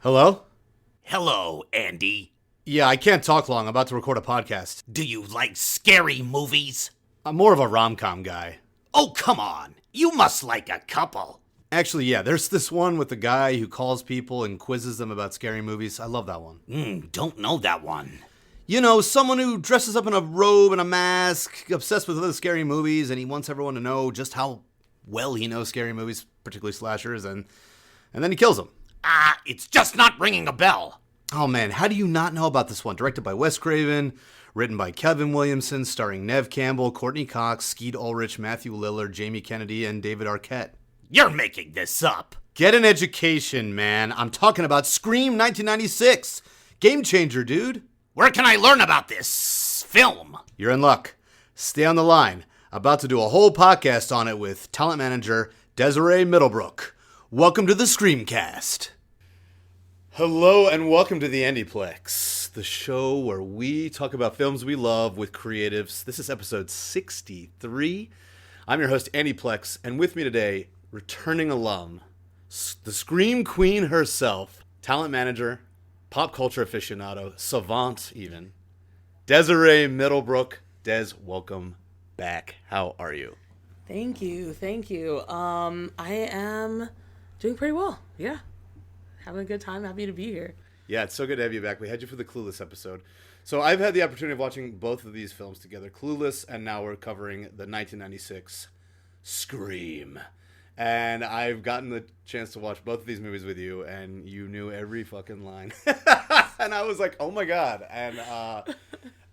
Hello? Hello, Andy. Yeah, I can't talk long. I'm about to record a podcast. Do you like scary movies? I'm more of a rom-com guy. Oh, come on. You must like a couple. Actually, yeah, there's this one with the guy who calls people and quizzes them about scary movies. I love that one. Don't know that one. You know, someone who dresses up in a robe and a mask, obsessed with other scary movies, and he wants everyone to know just how well he knows scary movies, particularly slashers, and then he kills them. It's just not ringing a bell. Oh man, how do you not know about this one? Directed by Wes Craven, written by Kevin Williamson, starring Neve Campbell, Courtney Cox, Skeet Ulrich, Matthew Lillard, Jamie Kennedy, and David Arquette. You're making this up. Get an education, man. I'm talking about Scream 1996. Game changer, dude. Where can I learn about this film? You're in luck. Stay on the line. About to do a whole podcast on it with talent manager Desiree Middlebrook. Welcome to the ScreamCast. Hello and welcome to the Andy Plex, the show where we talk about films we love with creatives. This is episode 63. I'm your host, Andy Plex, and with me today, returning alum, the Scream Queen herself, talent manager, pop culture aficionado, savant even, Desiree Middlebrook. Des, welcome back. How are you? Thank you. I am doing pretty well. Yeah. Having a good time. Happy to be here. Yeah, it's so good to have you back. We had you for the Clueless episode. So I've had the opportunity of watching both of these films together, Clueless, and now we're covering the 1996 Scream. And I've gotten the chance to watch both of these movies with you, and you knew every fucking line. And I was like, oh my God. And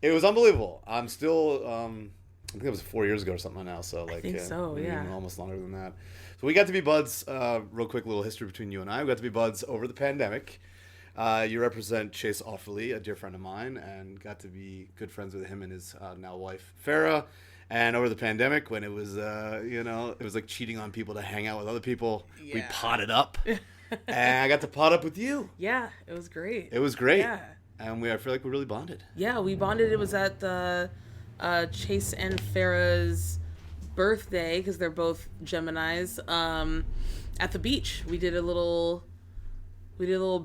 it was unbelievable. I'm still, I think it was 4 years ago or something now. So like, I think so, yeah. Almost longer than that. So we got to be buds, real quick little history between you and I. We got to be buds over the pandemic. You represent Chase Offerly, a dear friend of mine, and got to be good friends with him and his now wife, Farrah. And over the pandemic, when it was, it was like cheating on people to hang out with other people, we potted up. And I got to pot up with you. Yeah, it was great. It was great. Yeah. And I feel like we really bonded. Yeah, we bonded. It was at the Chase and Farrah's birthday, because they're both Geminis, at the beach. We did a little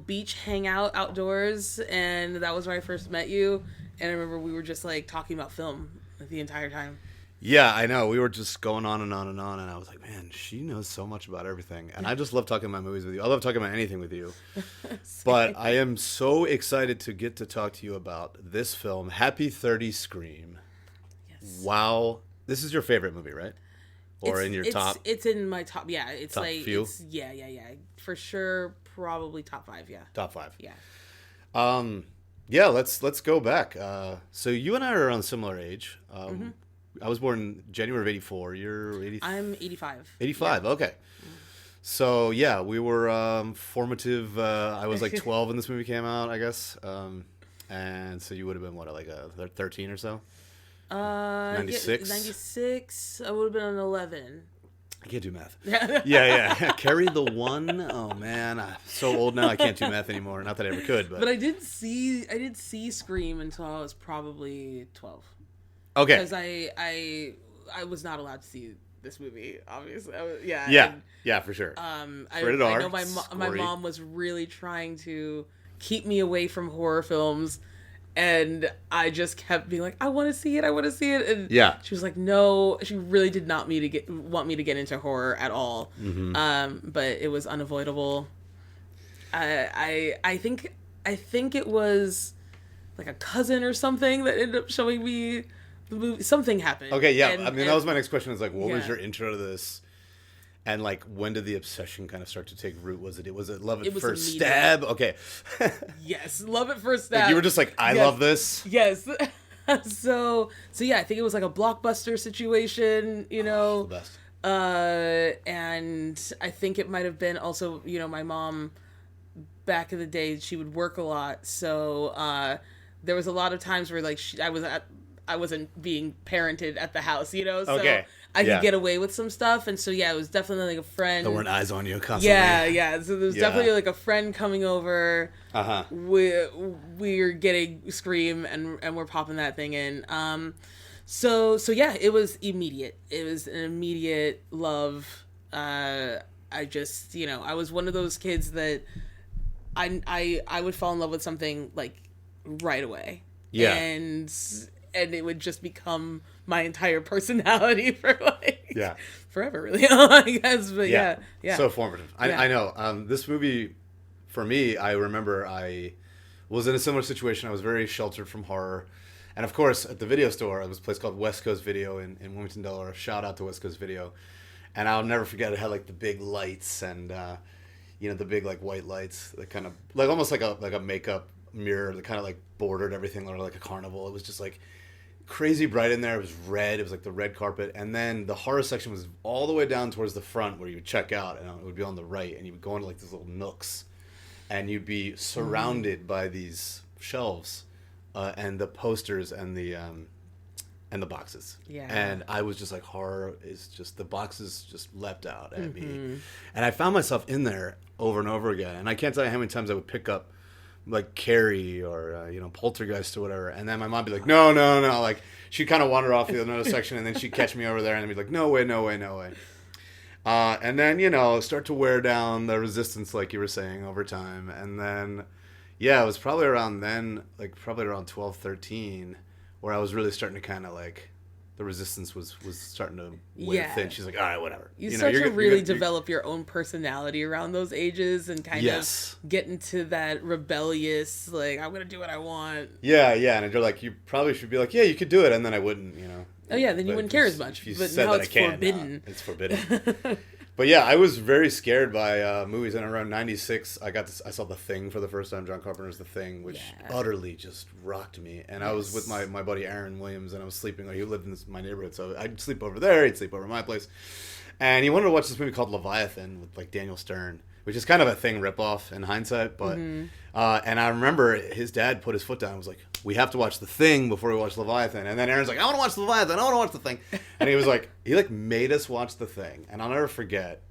beach hangout outdoors, and that was where I first met you. And I remember we were just like talking about film the entire time. Yeah, I know. We were just going on and on and on, and I was like, man, she knows so much about everything. And I just love talking about movies with you. I love talking about anything with you. But I am so excited to get to talk to you about this film, Happy 30 Scream. Yes. Wow. This is your favorite movie, right? Or in your top? It's in my top. Yeah, it's top like few? Yeah. For sure, probably top 5. Yeah. Top 5. Yeah. Yeah. Let's go back. So you and I are around a similar age. I was born January of '84. You're 80. I'm 85. 85. Yeah. Okay. So yeah, we were formative. I was like 12 when this movie came out, I guess. And so you would have been what, like 13 or so? 96? 96. I would have been on 11. I can't do math. Yeah. Carry the one. Oh man, I'm so old now. I can't do math anymore. Not that I ever could, but I did see Scream until I was probably 12. Okay. Because I was not allowed to see this movie. Obviously, yeah, for sure. I know my mom was really trying to keep me away from horror films. And I just kept being like, I want to see it. And she was like, no. She really did not want me to get into horror at all. Mm-hmm. But it was unavoidable. I think it was like a cousin or something that ended up showing me the movie. Something happened. Okay, yeah. That was my next question. Was like, what was your intro to this? And like, when did the obsession kind of start to take root? Was it Love at First Stab? Okay. Yes, Love at First Stab. Like you were just like, I love this. Yes. So yeah, I think it was like a Blockbuster situation, The best. And I think it might have been also, my mom back in the day, she would work a lot, so there was a lot of times where like I wasn't being parented at the house, so okay. I could get away with some stuff. And so, yeah, it was definitely like a friend. There weren't eyes on you constantly. Yeah. So there was definitely like a friend coming over. Uh-huh. We're getting Scream and we're popping that thing in. So yeah, it was immediate. It was an immediate love. I just, I was one of those kids that I would fall in love with something like right away. Yeah. And it would just become my entire personality for like forever, really. I guess, but yeah. So formative. Yeah. I know. This movie, for me, I remember I was in a similar situation. I was very sheltered from horror. And of course, at the video store, it was a place called West Coast Video in Wilmington, Delaware. Shout out to West Coast Video. And I'll never forget, it had like the big lights and, the big like white lights that kind of, like almost like a makeup mirror that kind of like bordered everything like a carnival. It was just like crazy bright in there. It was red. It was like the red carpet. And then the horror section was all the way down towards the front where you would check out, and it would be on the right, and you would go into like these little nooks, and you'd be surrounded by these shelves and the posters and the boxes. Yeah. And I was just like, horror is just, the boxes just leapt out at me. And I found myself in there over and over again. And I can't tell you how many times I would pick up like Carrie or Poltergeist or whatever, and then my mom would be like, no, like she'd kind of wander off the other section, and then she'd catch me over there and I'd be like, no way. And then start to wear down the resistance, like you were saying, over time. And then it was probably around then, like probably around 12, 13, where I was really starting to kind of like, the resistance was starting to wear thin. She's like, all right, whatever. You start to really develop your own personality around those ages and kind of get into that rebellious, like, I'm going to do what I want. Yeah. And you're like, you probably should be like, yeah, you could do it. And then I wouldn't, Oh, yeah, then you wouldn't care as much. But now it's forbidden. It's forbidden. But yeah, I was very scared by movies. And around 96, I saw The Thing for the first time, John Carpenter's The Thing, which utterly just rocked me. And I was with my buddy Aaron Williams, and I was sleeping. He lived in my neighborhood, so I'd sleep over there. He'd sleep over at my place. And he wanted to watch this movie called Leviathan with like Daniel Stern, which is kind of a Thing ripoff in hindsight. But and I remember his dad put his foot down and was like, we have to watch The Thing before we watch Leviathan. And then Aaron's like, I want to watch Leviathan. I want to watch The Thing. And he was like, he made us watch The Thing. And I'll never forget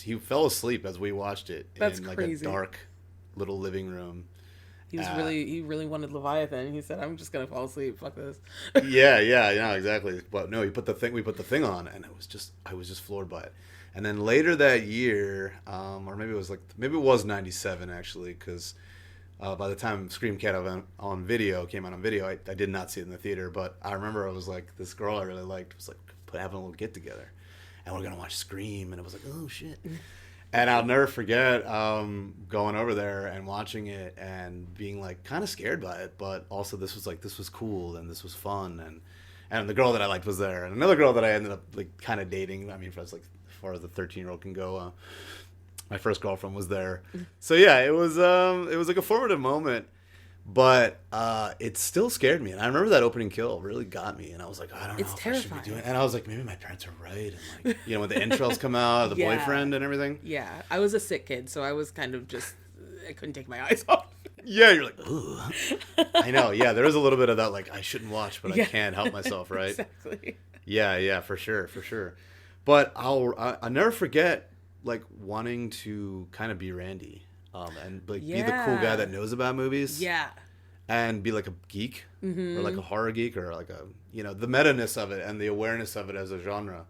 he fell asleep as we watched it. That's in like crazy. A dark little living room. He really wanted Leviathan. He said, I'm just going to fall asleep. Fuck this. yeah, exactly. But no, we put the thing on, and I was just floored by it. And then later that year, or maybe it was 97 actually, because by the time ScreamCast came out on video, I did not see it in the theater, but I remember I was like, this girl I really liked was like having a little get together, and we're gonna watch Scream, and it was like, oh shit. And I'll never forget going over there and watching it and being like kind of scared by it, but also this was cool and this was fun, and the girl that I liked was there, and another girl that I ended up like kind of dating. I mean, for as far as a 13-year-old can go, my first girlfriend was there. So yeah, it was like a formative moment, but it still scared me. And I remember that opening kill really got me, and I was like, I don't know if I should be doing it. And I was like, maybe my parents are right. And like, when the intros come out, the boyfriend and everything. Yeah, I was a sick kid, so I was kind of just, I couldn't take my eyes off. Yeah, you're like, ooh. I know. Yeah, there was a little bit of that, like, I shouldn't watch, but I can't help myself, right? Exactly. Yeah, for sure. But I'll never forget like wanting to kind of be Randy, and like be the cool guy that knows about movies. Yeah. And be like a geek, or like a horror geek, or like the meta-ness of it and the awareness of it as a genre.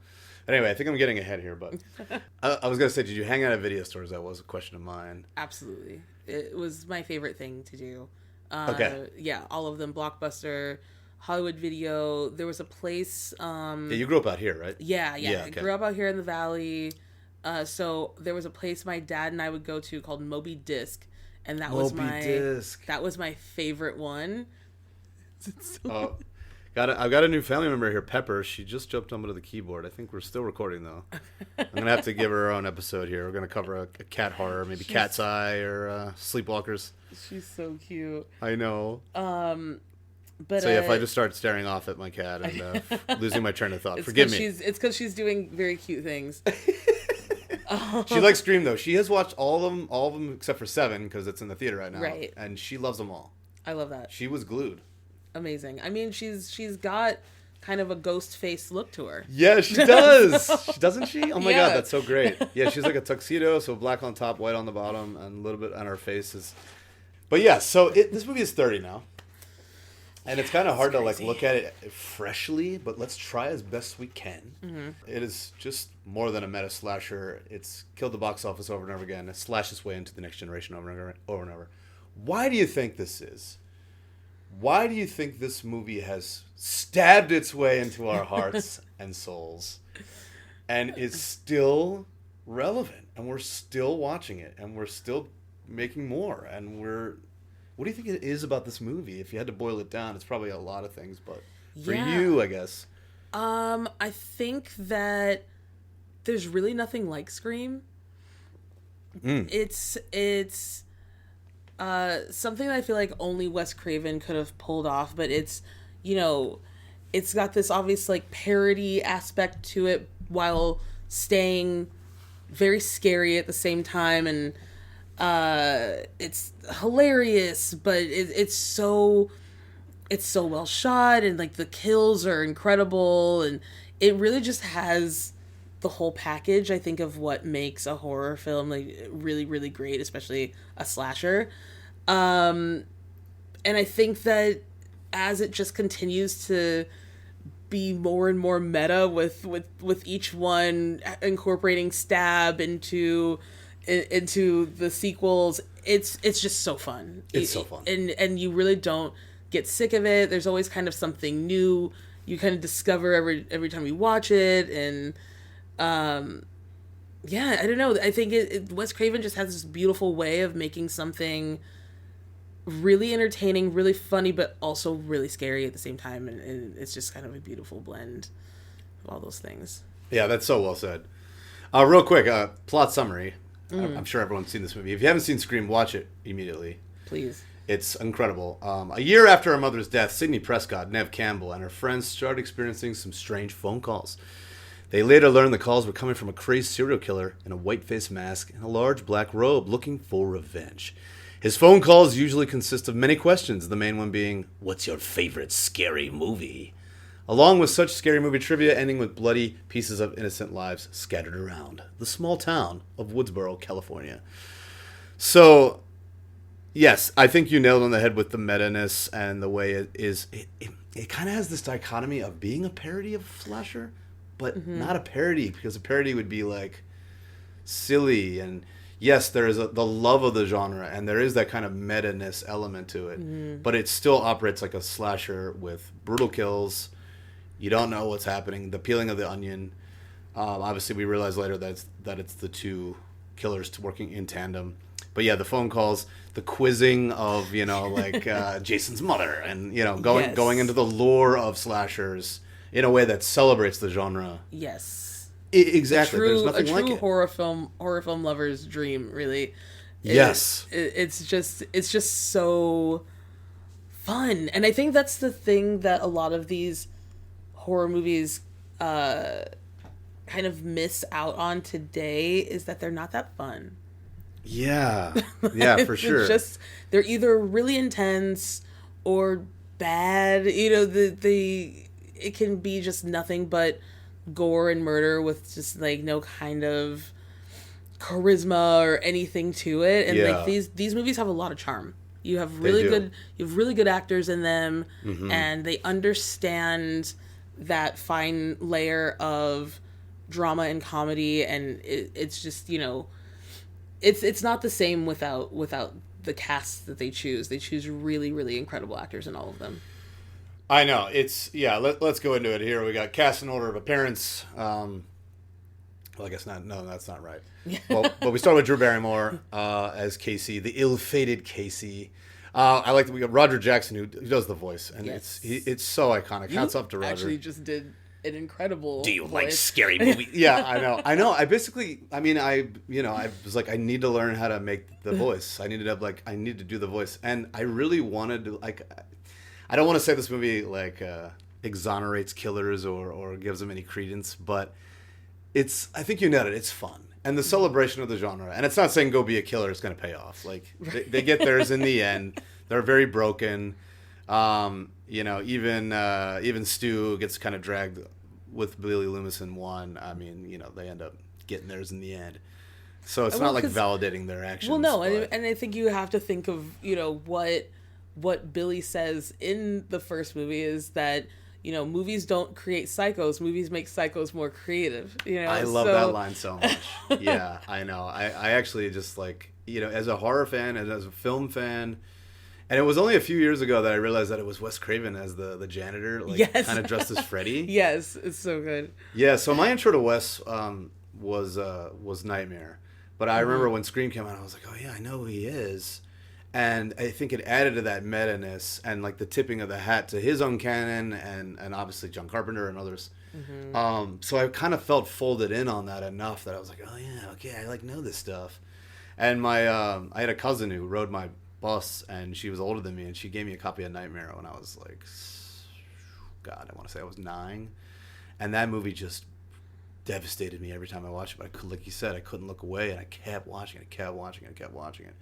Anyway, I think I'm getting ahead here, but I was gonna say, did you hang out at video stores? That was a question of mine. Absolutely, it was my favorite thing to do. Okay. Yeah, all of them. Blockbuster, Hollywood Video. There was a place. Yeah, you grew up out here, right? Yeah. Okay. I grew up out here in the valley. So there was a place my dad and I would go to called Moby Disc, and that was my favorite one. I've got a new family member here, Pepper. She just jumped onto the keyboard. I think we're still recording though. I'm gonna have to give her own episode here. We're gonna cover a cat horror, maybe Cat's Eye or Sleepwalkers. She's so cute. I know. But so yeah, if I just start staring off at my cat and losing my train of thought, forgive me. It's because she's doing very cute things. She likes Scream though. She has watched all of them except for 7 because it's in the theater right now. Right. And she loves them all. I love that. She was glued. Amazing. I mean, she's got kind of a ghost face look to her. Yeah, she does. Doesn't she? Oh my God, that's so great. Yeah, she's like a tuxedo, so black on top, white on the bottom, and a little bit on her face is. But yeah, so this movie is 30 now. And it's kind of hard to like look at it freshly, but let's try as best we can. Mm-hmm. It is just more than a meta slasher. It's killed the box office over and over again. It slashed its way into the next generation over and over. Why do you think this is? Why do you think this movie has stabbed its way into our hearts and souls and is still relevant, and we're still watching it, and we're still making more, and what do you think it is about this movie? If you had to boil it down, it's probably a lot of things, but for you, I guess. I think that there's really nothing like Scream. It's something that I feel like only Wes Craven could have pulled off, but it's, it's got this obvious like parody aspect to it while staying very scary at the same time, and it's hilarious, but it's so well shot, and like the kills are incredible, and it really just has the whole package, I think, of what makes a horror film like really, really great, especially a slasher. And I think that as it just continues to be more and more meta with each one incorporating stab into the sequels, it's just so fun. It's so fun. And you really don't get sick of it. There's always kind of something new you kind of discover every time you watch it, and yeah, I don't know. I think Wes Craven just has this beautiful way of making something really entertaining, really funny, but also really scary at the same time, and it's just kind of a beautiful blend of all those things. Yeah, that's so well said. Real quick, plot summary. I'm sure everyone's seen this movie. If you haven't seen Scream, watch it immediately. Please. It's incredible. A year after her mother's death, Sidney Prescott, Neve Campbell, and her friends started experiencing some strange phone calls. They later learned the calls were coming from a crazed serial killer in a white-faced mask and a large black robe looking for revenge. His phone calls usually consist of many questions, the main one being, "What's your favorite scary movie?" Along with such scary movie trivia ending with bloody pieces of innocent lives scattered around the small town of Woodsboro, California. So, yes, I think you nailed it on the head with the meta-ness and the way it is. It kind of has this dichotomy of being a parody of slasher, but not a parody, because a parody would be like silly, and yes, there is the love of the genre, and there is that kind of meta-ness element to it, but it still operates like a slasher with brutal kills. You don't know what's happening. The peeling of the onion. Obviously, we realize later that it's the two killers working in tandem. But yeah, the phone calls, the quizzing of Jason's mother, and going into the lore of slashers in a way that celebrates the genre. Yes. Exactly. There's nothing like it. A true horror film lover's dream, really. Yes. It's just so fun, and I think that's the thing that a lot of these horror movies kind of miss out on today, is that they're not that fun. Yeah, for sure. They're either really intense or bad. It can be just nothing but gore and murder with just like no kind of charisma or anything to it. And like these movies have a lot of charm. You have really good actors in them, and they understand that fine layer of drama and comedy, and it's just it's not the same without the cast that they choose. They choose really, really incredible actors in all of them. I know. Let's go into it here. We got cast in order of appearance. Well, I guess not. No, that's not right. But we start with Drew Barrymore as Casey, the ill-fated Casey. I like that we got Roger Jackson who does the voice, and it's so iconic. Hats off to Roger. Actually, just did an incredible. Do you voice. like scary movies? Yeah, I know. I was like, I need to learn how to make the voice. I need to do the voice, and I really wanted to I don't want to say this movie exonerates killers or gives them any credence, but I think you nailed it. It's fun. And the celebration of the genre. And it's not saying go be a killer is going to pay off. Like, they get theirs in the end. They're very broken. Even Stu gets kind of dragged with Billy Loomis in one. I mean, they end up getting theirs in the end. So it's not like validating their actions. Well, no, and I think you have to think of, what Billy says in the first movie is that, movies don't create psychos. Movies make psychos more creative. I love that line so much. Yeah, I know. I actually just like, as a horror fan and as a film fan, and it was only a few years ago that I realized that it was Wes Craven as the janitor, yes. kind of dressed as Freddy. Yes, it's so good. Yeah, so my intro to Wes was Nightmare. But I remember when Scream came out, I was like, oh yeah, I know who he is. And I think it added to that meta-ness and like the tipping of the hat to his own canon and obviously John Carpenter and others. So I kind of felt folded in on that enough that I was like, oh yeah, okay, I know this stuff. And my I had a cousin who rode my bus, and she was older than me, and she gave me a copy of Nightmare when I was like, God, I want to say I was 9. And that movie just devastated me every time I watched it. But like you said, I couldn't look away, and I kept watching it, kept watching it.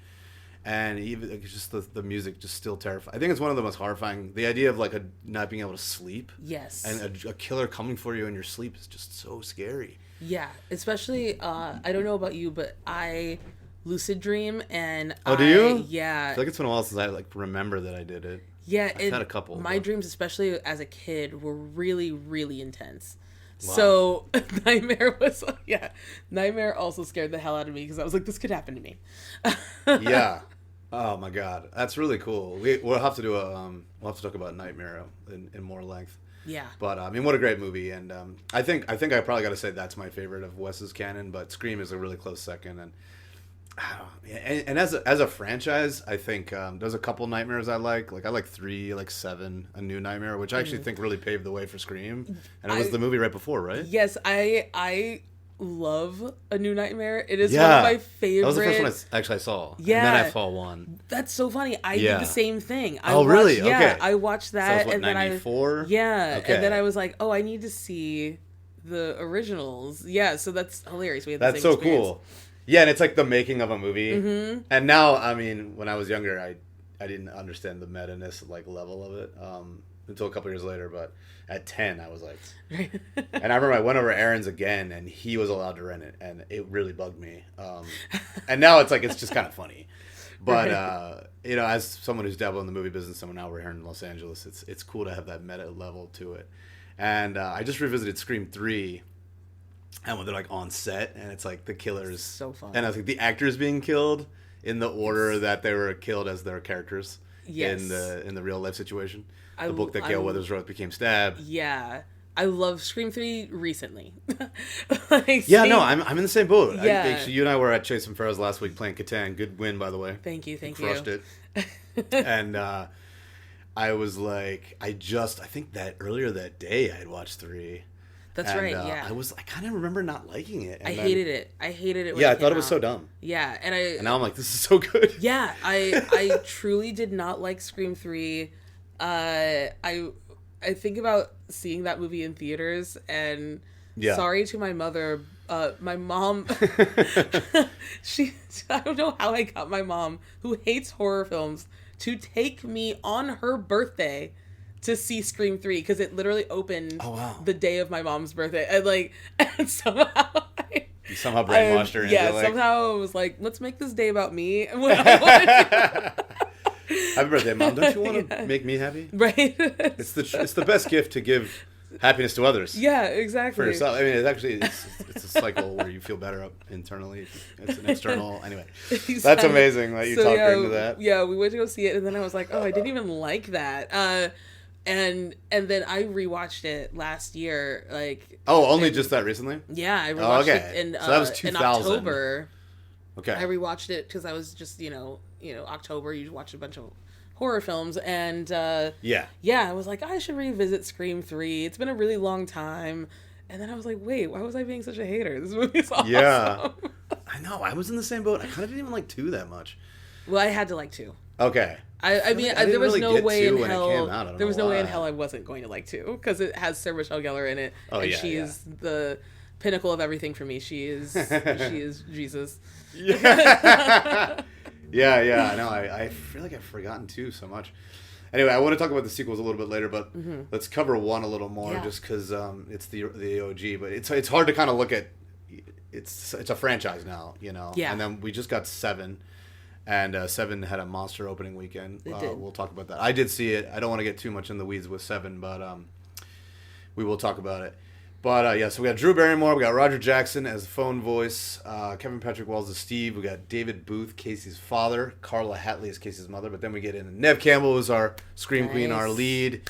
And even like, just the music just still terrifying. I think it's one of the most horrifying. The idea of like not being able to sleep. Yes. And a killer coming for you in your sleep is just so scary. Yeah, especially I don't know about you, but I lucid dream and do you? Yeah. I feel like it's been a while since I like remember that I did it. Yeah, I've had a couple. My dreams, especially as a kid, were really, really intense. Wow. So Nightmare also scared the hell out of me because I was like, this could happen to me. Yeah. Oh my God, that's really cool. We'll have to do we'll have to talk about Nightmare in more length. Yeah. But I mean, what a great movie, and I think I probably got to say that's my favorite of Wes's canon. But Scream is a really close second, and as a franchise, I think there's a couple Nightmares I like. Like I like 3, like 7, A New Nightmare, which I actually think really paved the way for Scream, and it was the movie right before, right? Yes, I love A New Nightmare. It is one of my favorite. That was the first one I saw. Yeah. And then I saw 1. That's so funny. I did the same thing. Really? Yeah, okay. I watched that. So it was, and then 94? Yeah. Okay. And then I was like, oh, I need to see the originals. Yeah, so that's hilarious. We had the That's same so experience. cool. Yeah, and it's like the making of a movie. And now, I mean, when I was younger, I didn't understand the meta-ness like level of it until a couple years later. But at 10, I was like, and I remember I went over Aaron's again, and he was allowed to rent it, and it really bugged me. And now it's like it's just kind of funny. But as someone who's dabbled in the movie business, someone now we're here in Los Angeles, it's cool to have that meta level to it. And I just revisited Scream 3. And when they're like on set, and it's like the killers, so fun. And I think the actors being killed in the order that they were killed as their characters in the real life situation. The book that Gail Weathers wrote became Stab. Yeah, I love Scream 3 recently. I'm in the same boat. Yeah. Actually, you and I were at Chase and Farrell's last week playing Catan. Good win, by the way. Thank you. Crushed it. And I was like, I think that earlier that day I had watched 3. That's right. Yeah, I kind of remember not liking it. And I hated it. When I thought it was so dumb. Yeah, and now I'm like, this is so good. Yeah, I truly did not like Scream 3. I think about seeing that movie in theaters, and sorry to my mother. My mom, I don't know how I got my mom, who hates horror films, to take me on her birthday to see Scream 3, because it literally opened the day of my mom's birthday. And somehow you somehow brainwashed her. Yeah, somehow I was like, let's make this day about me. Happy birthday, Mom. Don't you want to make me happy? Right. It's the best gift to give happiness to others. Yeah, exactly. For yourself. I mean, it's a cycle where you feel better internally. It's an external. Anyway, exactly. That's amazing that you talked her into that. Yeah, we went to go see it, and then I was like, oh, I didn't even like that. And then I rewatched it last year, only just that recently? Yeah, I rewatched it in so that was 2000. In October. Okay. I rewatched it because I was just October. You watch a bunch of horror films, and I was like, I should revisit Scream 3. It's been a really long time, and then I was like, wait, why was I being such a hater? This movie's awesome. Yeah, I know. I was in the same boat. I kind of didn't even like 2 that much. Well, I had to like 2. Okay. I mean, there was no way in hell. There was no way in hell I I wasn't going to like 2, because it has Sarah Michelle Gellar in it, and she is the pinnacle of everything for me. She is Jesus. Yeah. Yeah. I know. I feel like I've forgotten 2 so much. Anyway, I want to talk about the sequels a little bit later, but let's cover 1 a little more, just because it's the OG. But it's hard to kind of look at. It's a franchise now, Yeah. And then we just got 7. And Seven had a monster opening weekend. It did. We'll talk about that. I did see it. I don't want to get too much in the weeds with Seven, but we will talk about it. But yeah, so we got Drew Barrymore, we got Roger Jackson as the phone voice, Kevin Patrick Wells as Steve, we got David Booth, Casey's father, Carla Hatley as Casey's mother, but then we get in Nev Campbell as our Scream Queen, our lead,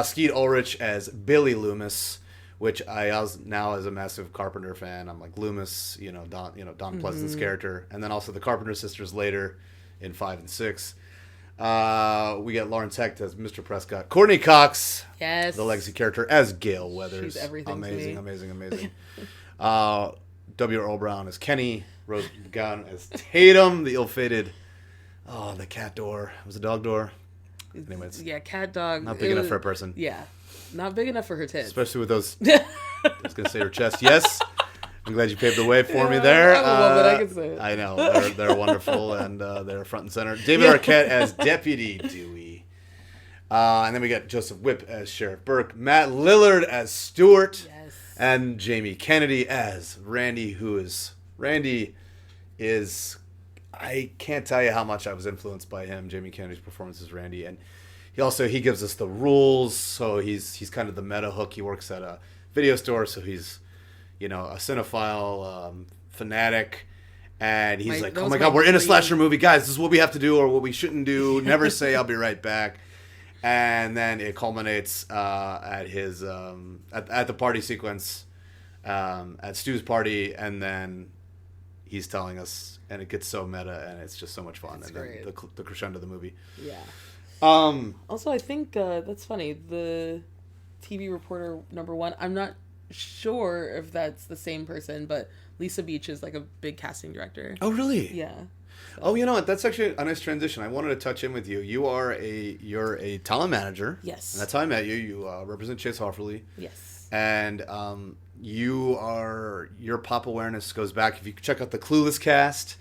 Skeet Ulrich as Billy Loomis, which I now as a massive Carpenter fan, I'm like Loomis, Don Pleasance's character, and then also the Carpenter sisters later in 5 and 6. We get Lawrence Hecht as Mr. Prescott. Courtney Cox, yes, the legacy character, as Gail Weathers. She's everything amazing, to me. amazing. W. Earl Brown as Kenny. Rose McGowan as Tatum, the ill-fated. Oh, the cat door. It was a dog door. Anyways, Yeah, cat dog. not big enough for a person. Yeah, not big enough for her tits. Especially with those. I was gonna say her chest. Yes. I'm glad you paved the way for me there. I love it. I can say it. I know. They're wonderful, and they're front and center. David Arquette as Deputy Dewey. And then we got Joseph Whipp as Sheriff Burke. Matt Lillard as Stewart. Yes. And Jamie Kennedy as Randy, Randy is... I can't tell you how much I was influenced by him, Jamie Kennedy's performance as Randy. And he gives us the rules, so he's kind of the meta hook. He works at a video store, so he's... a cinephile fanatic, and he's like, oh my God, we're in a slasher movie. Guys, this is what we have to do or what we shouldn't do. Never say I'll be right back. And then it culminates at his at the party sequence at Stu's party, and then he's telling us, and it gets so meta, and it's just so much fun. That's and great. then the crescendo of the movie. Yeah. Also, I think that's funny. The TV reporter #1, I'm not sure if that's the same person, but Lisa Beach is like a big casting director. Oh, really? Yeah. So. Oh, you know what? That's actually a nice transition. I wanted to touch in with you. You're a talent manager. Yes. And that's how I met you. You represent Chase Hofferly. Yes. And your pop awareness goes back. If you check out the Clueless cast,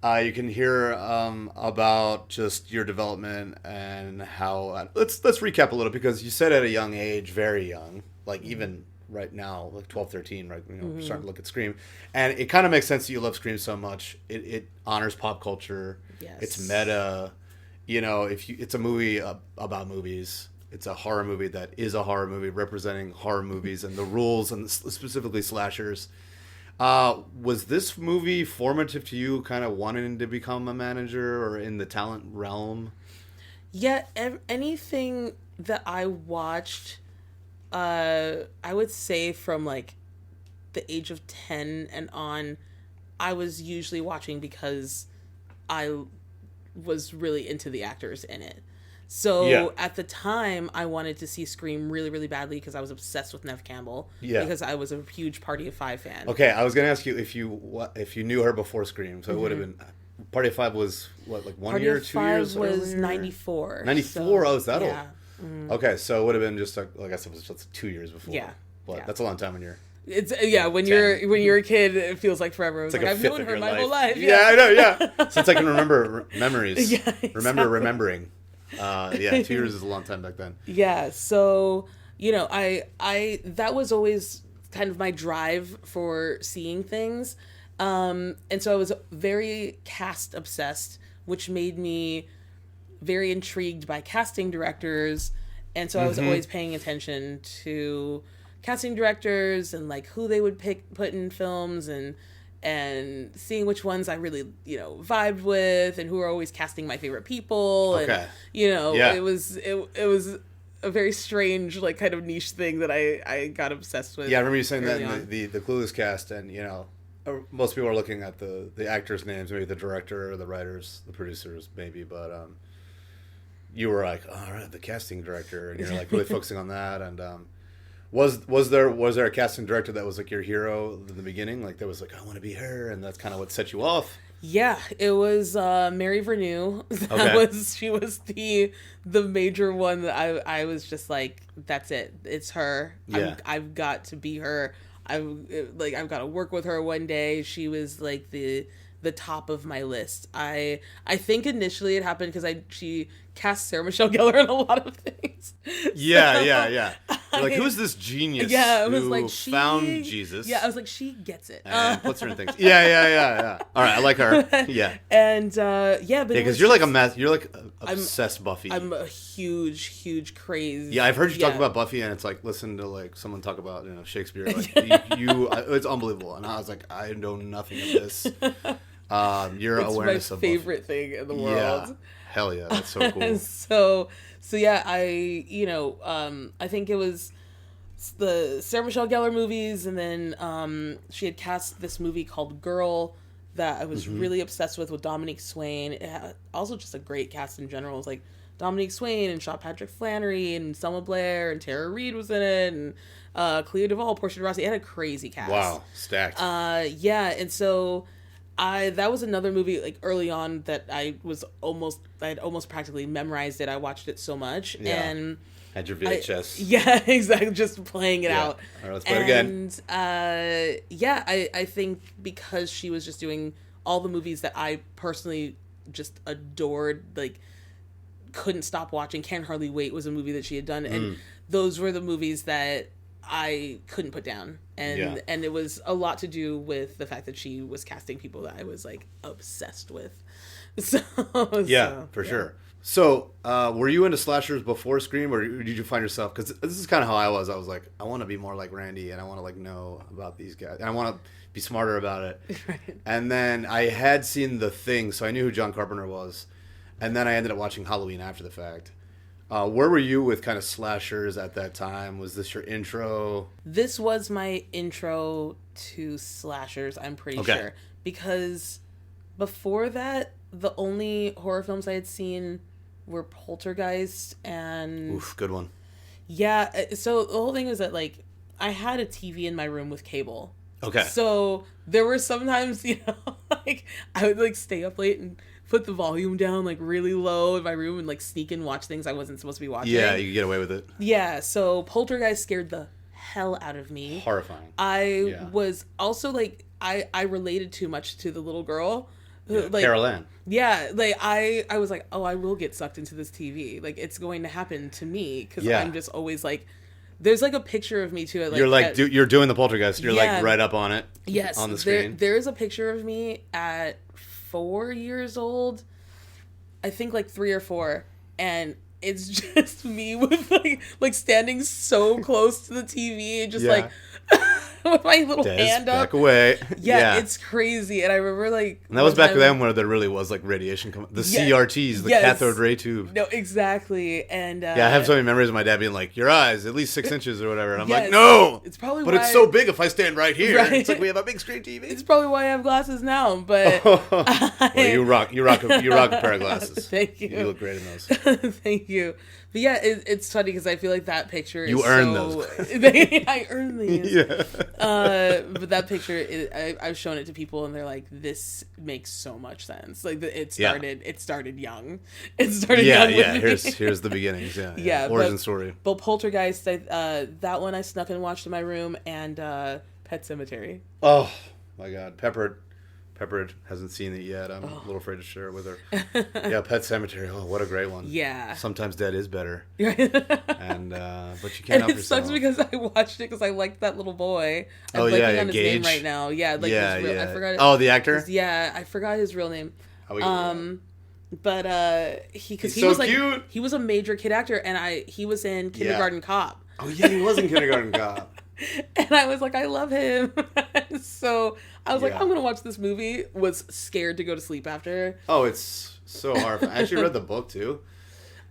you can hear about just your development and how. Let's recap a little, because you said at a young age, very young, like even right now, like 12, 13, right? We're starting to look at Scream. And it kind of makes sense that you love Scream so much. It honors pop culture. Yes. It's meta. It's a movie about movies. It's a horror movie that is a horror movie representing horror movies and the rules, and specifically slashers. Was this movie formative to you, kind of wanting to become a manager or in the talent realm? Yeah, anything that I watched, I would say from like the age of 10 and on, I was usually watching because I was really into the actors in it. So At the time, I wanted to see Scream really, really badly because I was obsessed with Nev Campbell. Yeah. Because I was a huge Party of Five fan. Okay, I was going to ask you if you knew her before Scream. So it would have been... Party of Five was, what, like 1 year, 2 years? Party of Five was earlier? 94. 94? Oh, is that old? Yeah. Mm-hmm. Okay, so it would have been just, like I guess it was just 2 years before. Yeah. But that's a long time when you're... It's when you're a kid, it feels like forever. It's like I've known her my whole life. Yeah, I know. Yeah, since I can remember memories. Yeah, exactly. Remember remembering. 2 years is a long time back then. Yeah, so I that was always kind of my drive for seeing things, and so I was very cast obsessed, which made me very intrigued by casting directors, and so I was always paying attention to casting directors and like who they would put in films, and seeing which ones I really, vibed with, and who are always casting my favorite people. Okay. And, it was a very strange, like, kind of niche thing that I got obsessed with. Yeah, I remember you saying that in the Clueless cast, and, most people are looking at the actors' names, maybe the director or the writers, the producers, maybe, but you were like, oh, all right, the casting director, and you're like really focusing on that, and Was there a casting director that was like your hero in the beginning? Like there was like, I want to be her, and that's kind of what set you off. Yeah, it was Mary Vernew. She was the major one that I was just like, that's it. It's her. Yeah. I've got to be her. I've got to work with her one day. She was like the top of my list. I think initially it happened because she cast Sarah Michelle Gellar in a lot of things. Yeah. You're like, who's this genius Yeah, it was who like found Jesus? Yeah, I was like, she gets it. And puts her in things. Yeah. All right, I like her. Yeah. And but because you're like you're like obsessed Buffy. I'm a huge craze. Yeah, I've heard you talk about Buffy, and it's like listen to like someone talk about Shakespeare. Like it's unbelievable. And I was like, I know nothing of this. Your it's awareness my of favorite thing in the world. Yeah. Hell yeah, that's so cool. so yeah, I think it was the Sarah Michelle Gellar movies, and then she had cast this movie called Girl that I was really obsessed with Dominique Swain. It had also just a great cast in general. It was like Dominique Swain and Sean Patrick Flannery and Selma Blair and Tara Reid was in it, and Clea Duvall, Portia de Rossi. It had a crazy cast. Wow, stacked. Yeah, and so that was another movie like early on that I had almost practically memorized it. I watched it so much. Yeah. And had your VHS. Yeah, exactly. Just playing it out. All right, let's play it again. And I think because she was just doing all the movies that I personally just adored, like couldn't stop watching. Can't Hardly Wait was a movie that she had done, and those were the movies that I couldn't put down. And it was a lot to do with the fact that she was casting people that I was like obsessed with. For sure. So, were you into slashers before Scream, or did you find yourself? Because this is kind of how I was. I was like, I want to be more like Randy, and I want to like know about these guys, and I want to be smarter about it. Right. And then I had seen The Thing, so I knew who John Carpenter was, and then I ended up watching Halloween after the fact. Where were you with kind of slashers at that time? Was this your intro? This was my intro to slashers, I'm pretty sure. Because before that, the only horror films I had seen were Poltergeist and... Oof, good one. Yeah, so the whole thing is that, like, I had a TV in my room with cable. Okay. So there were sometimes, like, I would, like, stay up late and put the volume down like really low in my room and like sneak and watch things I wasn't supposed to be watching. Yeah, you could get away with it. Yeah, so Poltergeist scared the hell out of me. Horrifying. I was also like I related too much to the little girl. Like, Carol Ann. Yeah, like I was like, oh, I will get sucked into this TV. Like it's going to happen to me because I'm just always like. There's like a picture of me too. Like, you're like you're doing the Poltergeist. You're like right up on it. Yes, on the screen. There is a picture of me at 4 years old, I think like 3 or 4, and it's just me with like standing so close to the TV and just like with my little hand up. Back away. Yeah, it's crazy. And I remember like... And that was back then where there really was like radiation coming. The CRTs, the cathode ray tube. No, exactly. And I have so many memories of my dad being like, your eyes, at least 6 inches or whatever. And I'm like, no! It's probably but it's so big if I stand right here. Right? It's like we have a big screen TV. It's probably why I have glasses now, but... well, you rock a pair of glasses. Thank you. You look great in those. Thank you. But yeah, it's funny because I feel like that picture is those. I earned these. Yeah. But that picture, I've shown it to people and they're like, this makes so much sense. Like it started young. It started young. Yeah. Here's the beginnings. Yeah. Origin story. But Poltergeist, that one I snuck and watched in my room, and Pet Sematary. Oh my God, Pepper hasn't seen it yet. I'm a little afraid to share it with her. Yeah, Pet Sematary. Oh, what a great one. Yeah. Sometimes dead is better. And but you can't help yourself. It sucks because I watched it because I liked that little boy. I'm blanking on his name right now. Yeah, like I forgot. Oh, the actor. Yeah, I forgot his real name. But he was so like cute. He was a major kid actor, and he was in Kindergarten Cop. Oh yeah, he was in Kindergarten Cop. And I was like, I love him. So I was like, I'm gonna watch this movie. Was scared to go to sleep after. Oh, it's so hard. I actually read the book too.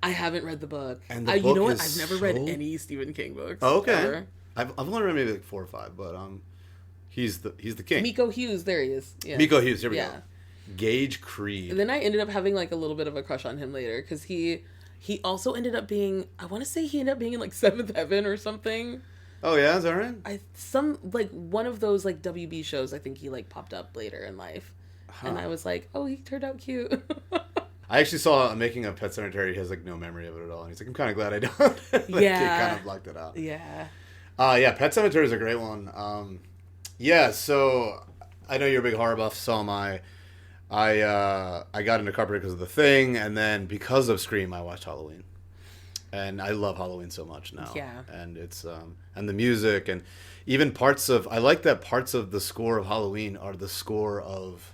I haven't read the book. And the book you know what? is I've never read any Stephen King books. Oh, okay. Ever. I've only read maybe like 4 or 5, but he's the king. Miko Hughes, there he is. Yeah. Miko Hughes, here we go. Gage Creed. And then I ended up having like a little bit of a crush on him later because he also ended up being, I want to say he ended up being in like Seventh Heaven or something. Oh yeah, is that right? One of those like WB shows. I think he like popped up later in life, and I was like, oh, he turned out cute. I actually saw making a Pet Sematary. He has like no memory of it at all, and he's like, I'm kind of glad I don't. Like, yeah, he kind of blocked it out. Yeah. Yeah, Pet Sematary is a great one. Yeah, so I know you're a big horror buff, so am I. I got into Carpenter because of The Thing, and then because of Scream, I watched Halloween. And I love Halloween so much now. Yeah. And it's and the music and even I like that parts of the score of Halloween are the score of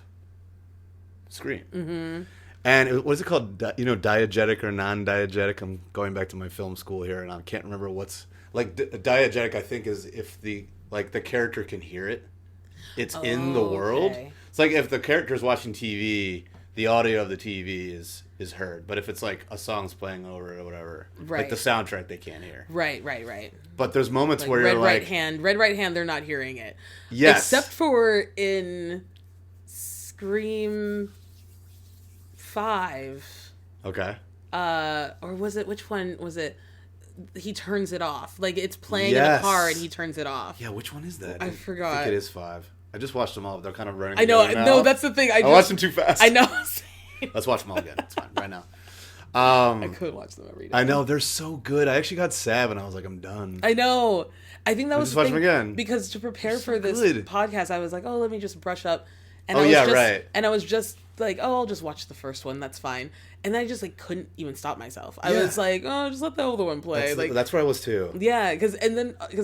Scream. Mm-hmm. And what is it called? Diegetic or non-diegetic? I'm going back to my film school here, and I can't remember what's like diegetic. I think is if the character can hear it, it's in the world. Okay. It's like if the character's watching TV, the audio of the TV is heard. But if it's like a song's playing over it or whatever, like the soundtrack, they can't hear. Right. But there's moments Like where Red you're Right like, Hand, Red Right Hand, they're not hearing it. yes, Except for in Scream 5. okay. Or was it, which one was it? He turns it off. Like, it's playing in the car and he turns it off. Yeah, which one is that? I forgot. I think it is 5. I just watched them all. They're kind of running. I know. together now. No, that's the thing. I watched them too fast. I know. Let's watch them all again. It's fine right now. I could watch them every day. I know they're so good. I actually got sad and I was like, I'm done. I know. I think that was just the watch thing, them again. because to prepare for this good. podcast, I was like, oh, let me just brush up. And Oh, I was yeah, just, right. And I was just like, oh, I'll just watch the first one. That's fine. And then I just like couldn't even stop myself. I Yeah. was like, oh, just let the older one play. That's where I was too. Yeah, because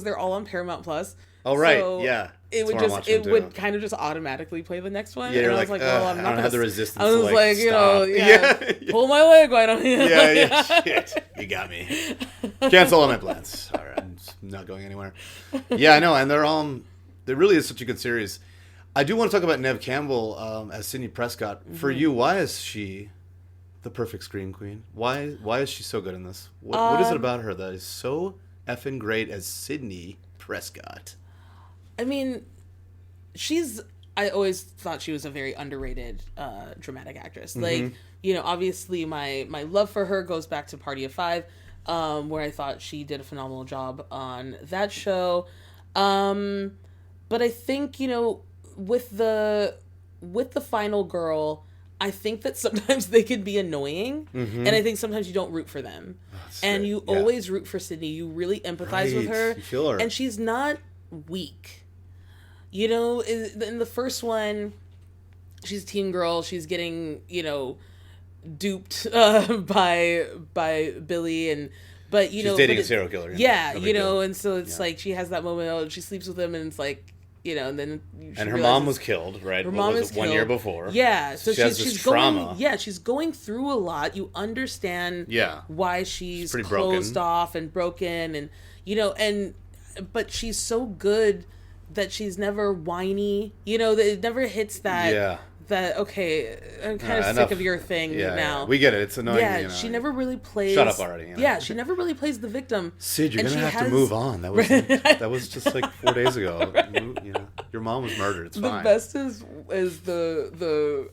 they're all on Paramount Plus. Oh, right. So Yeah. It That's would where I'm watching it them, would too. kind of just automatically play the next one. Yeah, and you're I was like, well, I'm I not don't gonna have the s- resistance I was to, like, like, stop. Yeah. pull my leg. Why don't you? Yeah, shit. You got me. Cancel all my plans. All right, I'm not going anywhere. Yeah, I know, and there really is such a good series. I do want to talk about Neve Campbell as Sidney Prescott. Mm-hmm. For you, why is she the perfect Scream Queen? Why is she so good in this? What is it about her that is so effing great as Sidney Prescott? I mean, I always thought she was a very underrated dramatic actress. Mm-hmm. Like, obviously my love for her goes back to Party of Five, where I thought she did a phenomenal job on that show. But I think, with the final girl, I think that sometimes they can be annoying, and I think sometimes you don't root for them. And you always root for Sydney. You really empathize with Right. her. You feel her. And she's not weak. In the first one, she's a teen girl. She's getting, duped by Billy, but She's dating a serial killer. Yeah, No big deal. and so it's like she has that moment. She sleeps with him, and it's like, and then And her mom was killed, right? Her mom is 1 killed. year before. Yeah, so she has she's this going, trauma. Yeah, she's going through a lot. You understand why she's pretty closed broken. off and broken, and but she's so good that she's never whiny. It never hits that. Yeah. That okay, I'm kind of sick enough. of your thing Yeah, now. yeah. We get it. It's annoying. Yeah, she never really plays. Shut up already. Yeah, she never really plays the victim. Sid, you're And gonna she have to move on. That was just like 4 days ago. Your mom was murdered. It's fine. The best is the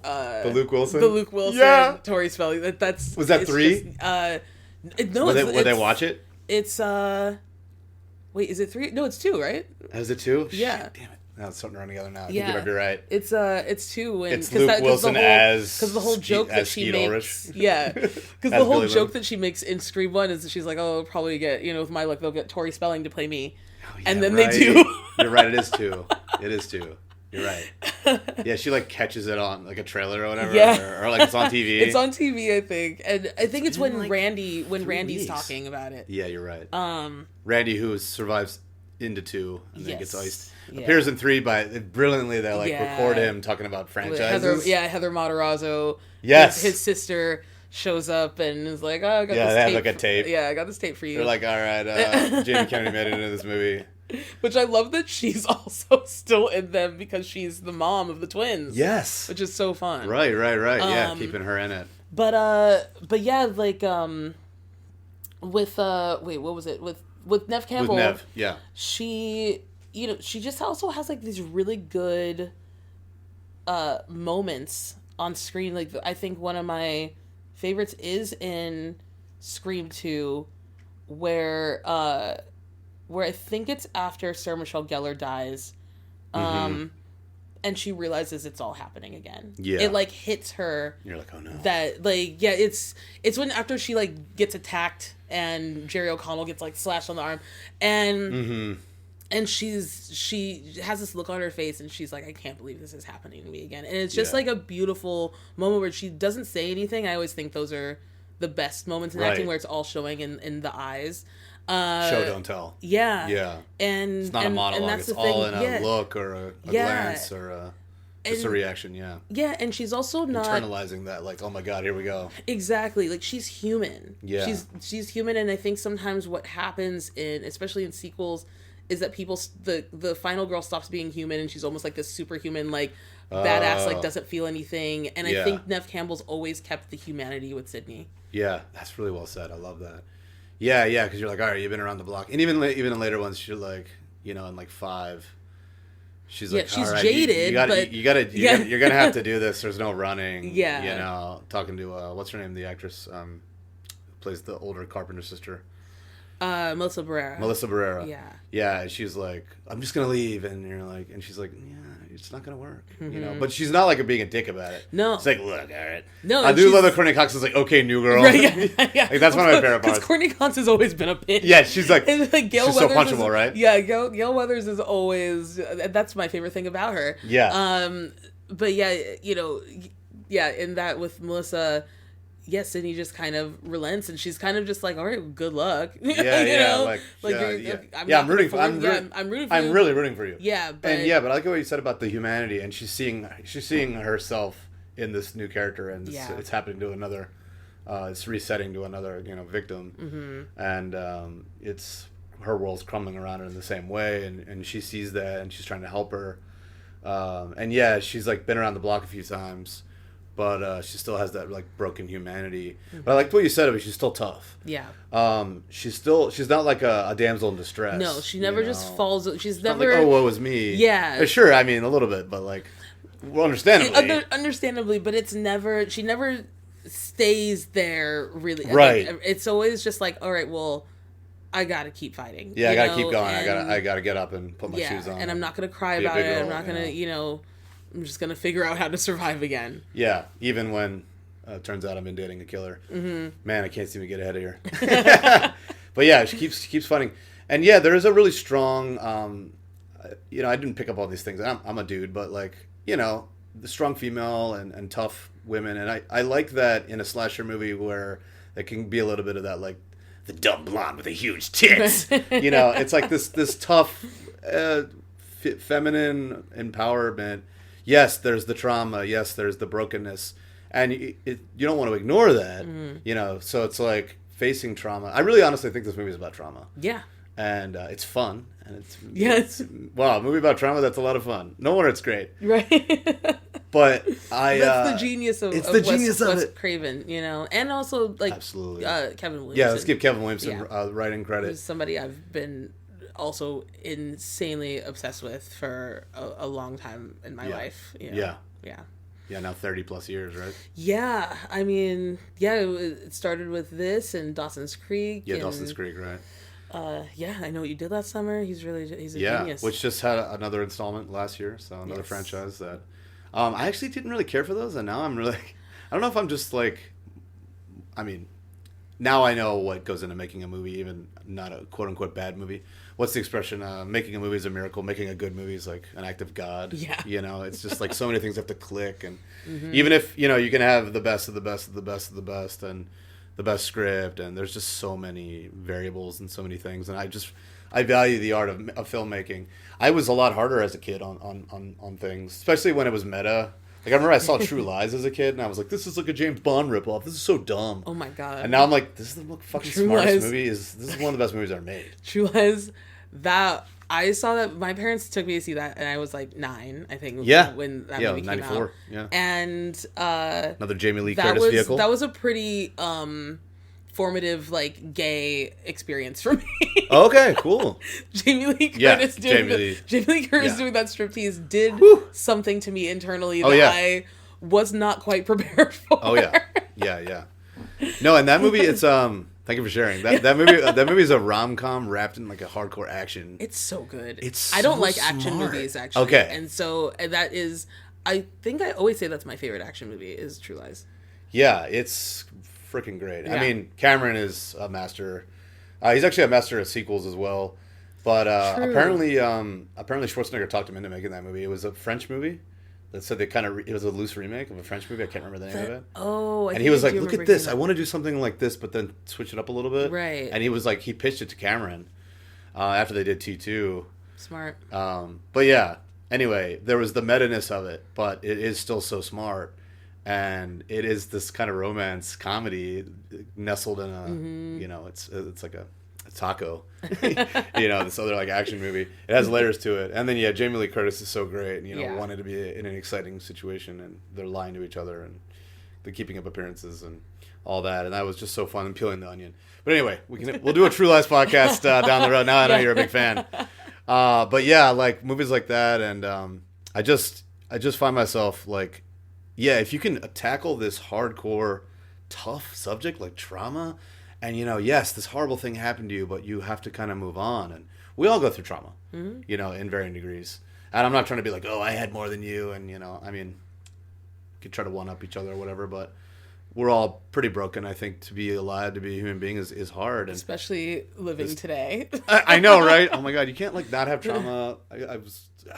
Luke Wilson. The Luke Wilson. Yeah. Tori Spelling. That's Was that it's 3? Just, no, Would they watch it? It's wait, is it 3? No, it's 2, right? Is it 2? Yeah. Shit, damn it. Now it's starting to run together now. I Yeah. think you might be right. It's 2 when It's Luke Wilson because the whole as joke that as she Skeet makes. Ulrich. Yeah, because the As whole Billy joke Lynn. that she makes in Scream 1 is that she's like, oh, I'll probably get with my luck they'll get Tori Spelling to play me, and then right. they do. You're right. It is 2. It is 2. You're right. Yeah, she like catches it on like a trailer or whatever. Yeah. Or like it's on TV. It's on TV, I think, and I think it's been, when like, Randy's 3 weeks. talking about it. Yeah, you're right. Randy, who survives into 2 and then gets Yes. iced, Yeah. appears in 3 by brilliantly. They like Yeah. record him talking about franchises. Heather Matarazzo. Yes. his sister shows up and is like, oh, I got Yeah, this they have, tape. like, a tape. Yeah, I got this tape for you. They're like, all right, Jamie Kennedy made it into this movie. Which I love that she's also still in them because she's the mom of the twins. Yes. Which is so fun. Right. Yeah, keeping her in it. But yeah, like with wait, what was it? With Neve Campbell. With Neve, yeah. She she just also has like these really good moments on screen. Like I think one of my favorites is in Scream 2 where I think it's after Sarah Michelle Gellar dies, and she realizes it's all happening again. Yeah. It like hits her. You're like, oh no. That like yeah, it's when after she like gets attacked and Jerry O'Connell gets like slashed on the arm, and and she has this look on her face and she's like, I can't believe this is happening to me again. And it's just like a beautiful moment where she doesn't say anything. I always think those are the best moments in Right. acting where it's all showing in the eyes. Show don't tell. Yeah. Yeah. And It's not a monologue. that's It's the thing. all in a look or a glance or just a And- reaction. Yeah. Yeah, and she's also not Internalizing that, like, oh my god, here we go. exactly like she's human. Yeah. She's human, and I think sometimes what happens especially in sequels, is that the final girl stops being human, and she's almost like this superhuman, like badass, like doesn't feel anything. And I think Neve Campbell's always kept the humanity with Sydney. Yeah, that's really well said. I love that. Yeah, because you're like, all right, you've been around the block, and even in later ones, you're like, in like 5, she's like, she's all right, jaded, but you're gonna have to do this. There's no running. Yeah. Talking to what's her name, the actress plays the older Carpenter sister. Melissa Barrera. Yeah, she's like, I'm just gonna leave, and you're like, and she's like, yeah, it's not gonna work, But she's not like being a dick about it. No, it's like, look, all right. No, I do love that Courtney Cox is like, okay, new girl. Right, yeah. Like, that's one of my favorite parts. Because Courtney Cox has always been a bitch. Yeah, she's like, Gail she's so punchable, right? Yeah, Gail Weathers is always. That's my favorite thing about her. Yeah. But yeah, in that with Melissa. Yes, Sydney just kind of relents, and she's kind of just like, "All right, good luck." I'm rooting for you. I'm really rooting for you. Yeah, but I like what you said about the humanity, and she's seeing herself in this new character, and it's happening to another. It's resetting to another, victim, and it's her world's crumbling around her in the same way, and she sees that, and she's trying to help her, and she's like been around the block a few times. But she still has that like broken humanity. But I liked what you said of it. She's still tough. Yeah. She's not like a damsel in distress. No, she never just falls. She's not never like, oh, woe is me. Yeah. Sure, I mean a little bit, but like, well, understandably. Understandably, but it's never. She never stays there really. Right. Like, it's always just like, all right, well, I gotta keep fighting. Yeah, I gotta keep going. I gotta get up and put my shoes on. And I'm not gonna cry about it. I'm not gonna, I'm just gonna figure out how to survive again. Yeah, even when it turns out I've been dating a killer. Mm-hmm. Man, I can't seem to get ahead of here. But yeah, she keeps fighting, and there is a really strong. I didn't pick up all these things. I'm a dude, but like the strong female and tough women, and I like that in a slasher movie where it can be a little bit of that, like the dumb blonde with the huge tits. It's like this tough, feminine empowerment. Yes, there's the trauma. Yes, there's the brokenness, and you don't want to ignore that. Mm-hmm. So it's like facing trauma. I really honestly think this movie is about trauma. Yeah, and it's fun, and it's a movie about trauma. That's a lot of fun. No wonder it's great. Right. But that's the genius of Wes Craven, and also like absolutely Kevin Williamson. Yeah, let's give Kevin Williamson writing credit. Who's somebody I've been also insanely obsessed with for a long time in my life. Yeah, now 30 plus years, right? Yeah, I mean, it started with this and Dawson's Creek. Yeah, Dawson's Creek, right? I Know What You Did Last Summer. He's a genius. Which just had another installment last year, so another franchise that I actually didn't really care for those, and now I'm really I don't know if I'm just like, I mean, now I know what goes into making a movie, even not a quote unquote bad movie. What's the expression? Making a movie is a miracle. Making a good movie is like an act of God. Yeah. It's just like so many things have to click, and even if you can have the best of the best of the best of the best and the best script, and there's just so many variables and so many things, and I value the art of filmmaking. I was a lot harder as a kid on things, especially when it was meta. Like, I remember I saw True Lies as a kid, and I was like, this is like a James Bond ripoff. This is so dumb. Oh, my God. And now I'm like, this is the fucking smartest movie. This is one of the best movies ever made. True Lies, I saw that. My parents took me to see that, and I was like 9, I think, when that movie came 94, out. Yeah. And another Jamie Lee Curtis vehicle. That was a pretty formative, like, gay experience for me. Okay, cool. Jamie Lee Curtis doing that striptease did something to me internally that I was not quite prepared for. Oh yeah. No, and that movie, it's thank you for sharing. That movie is a rom-com wrapped in like a hardcore action. It's so good. I don't like action movies actually. Okay. And so that is, I think I always say that's my favorite action movie is True Lies. Yeah, it's freaking great. Yeah. I mean, Cameron is a master. He's actually a master of sequels as well. But apparently Schwarzenegger talked him into making that movie. It was a French movie that said it was a loose remake of a French movie. I can't remember the name of it. Oh, and he was like, "Look at this! I want to do something like this, but then switch it up a little bit." Right. And he was like, he pitched it to Cameron after they did T2. Smart. But yeah. Anyway, there was the meta-ness of it, but it is still so smart, and it is this kind of romance comedy nestled in a it's like a taco, this other like action movie. It has layers to it, and then Jamie Lee Curtis is so great, and wanted to be in an exciting situation, and they're lying to each other, and they're keeping up appearances and all that, and that was just so fun, and peeling the onion. But anyway, we'll do a True Lies podcast down the road. Now I know you're a big fan, but yeah, like movies like that, and I just find myself like, if you can tackle this hardcore, tough subject like trauma. And, yes, this horrible thing happened to you, but you have to kind of move on. And we all go through trauma, in varying degrees. And I'm not trying to be like, oh, I had more than you. And, you could try to one-up each other or whatever. But we're all pretty broken. I think to be alive, to be a human being is hard. And especially living today. I know, right? Oh, my God. You can't, not have trauma. I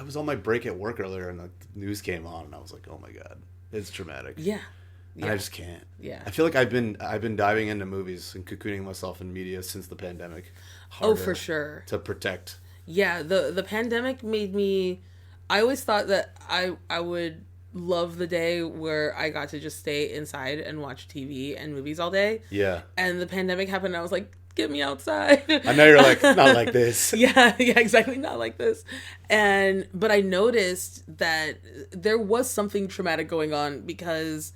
was on my break at work earlier, and the news came on. And I was like, oh, my God. It's traumatic. Yeah. And I just can't. Yeah. I feel like I've been diving into movies and cocooning myself in media since the pandemic. Oh, for sure. To protect. Yeah, the pandemic made me. I always thought that I would love the day where I got to just stay inside and watch TV and movies all day. Yeah. And the pandemic happened, and I was like, get me outside. I know you're like, not like this. Yeah, exactly, not like this. But I noticed that there was something traumatic going on because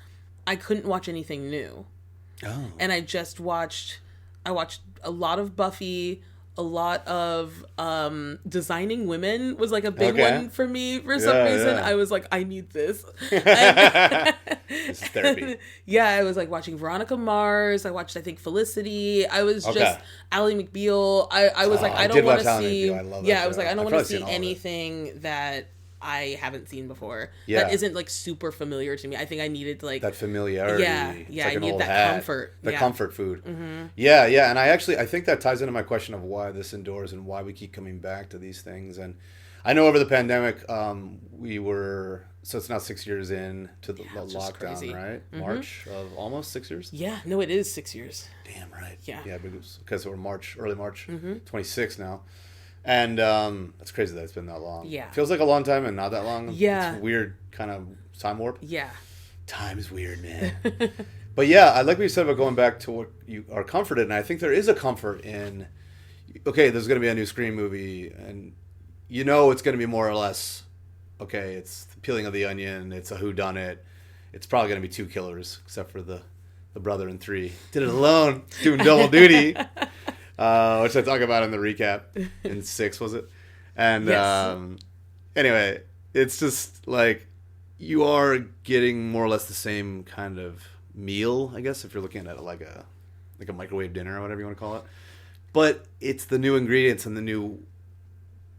I couldn't watch anything new. Oh. And I watched a lot of Buffy, a lot of Designing Women was like a big one for me for some reason. Yeah. I was like, I need this. This is therapy. Yeah, I was like watching Veronica Mars. I watched, I think, Felicity. I was just Ally McBeal. I was like, I don't want to see. I love that show. I was like, I don't want to see anything that I haven't seen before. Yeah. That isn't like super familiar to me. I think I needed like that familiarity. Yeah, like I need that comfort. The comfort food. Mm-hmm. Yeah, and I think that ties into my question of why this endures and why we keep coming back to these things. And I know over the pandemic, so it's now 6 years in to the lockdown, right? Mm-hmm. March of almost 6 years. Yeah, no, it is 6 years. Damn right. Yeah, because we're early March, 26 now. And it's crazy that it's been that long. Yeah. Feels like a long time and not that long. Yeah. It's weird kind of time warp. Yeah. Time is weird, man. But yeah, I like what you said about going back to what you are comforted in. I think there is a comfort in, there's going to be a new Scream movie, and it's going to be more or less, it's the peeling of the onion, it's a whodunit. It's probably going to be two killers, except for the brother in 3. Did it alone, doing double duty. Which I talk about in the recap in 6, was it? And yes. Anyway, it's just like you are getting more or less the same kind of meal, I guess, if you're looking at it like a microwave dinner or whatever you want to call it. But it's the new ingredients and the new.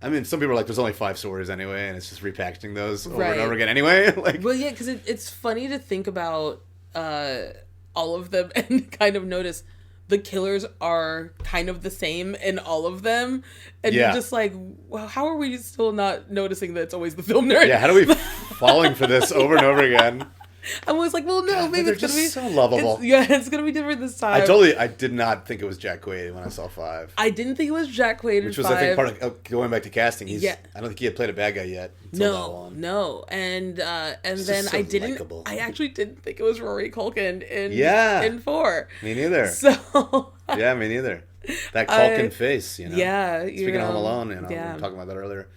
I mean, some people are like, "There's only 5 stories anyway," and it's just repackaging those over and over again anyway. Well, yeah, because it's funny to think about all of them and kind of notice. The killers are kind of the same in all of them. And you're just like, well, how are we still not noticing that it's always the film nerd? Yeah, how do we falling for this over and over again? I was like, well, no, maybe it's going to be so lovable. It's going to be different this time. I did not think it was Jack Quaid when I saw 5. I didn't think it was Jack Quaid Which was, 5. I think, part of going back to casting. I don't think he had played a bad guy yet. No. And then so I actually didn't think it was Rory Culkin in 4. Me neither. So. Yeah, me neither. That Culkin face, Yeah. Speaking of Home Alone, we were talking about that earlier.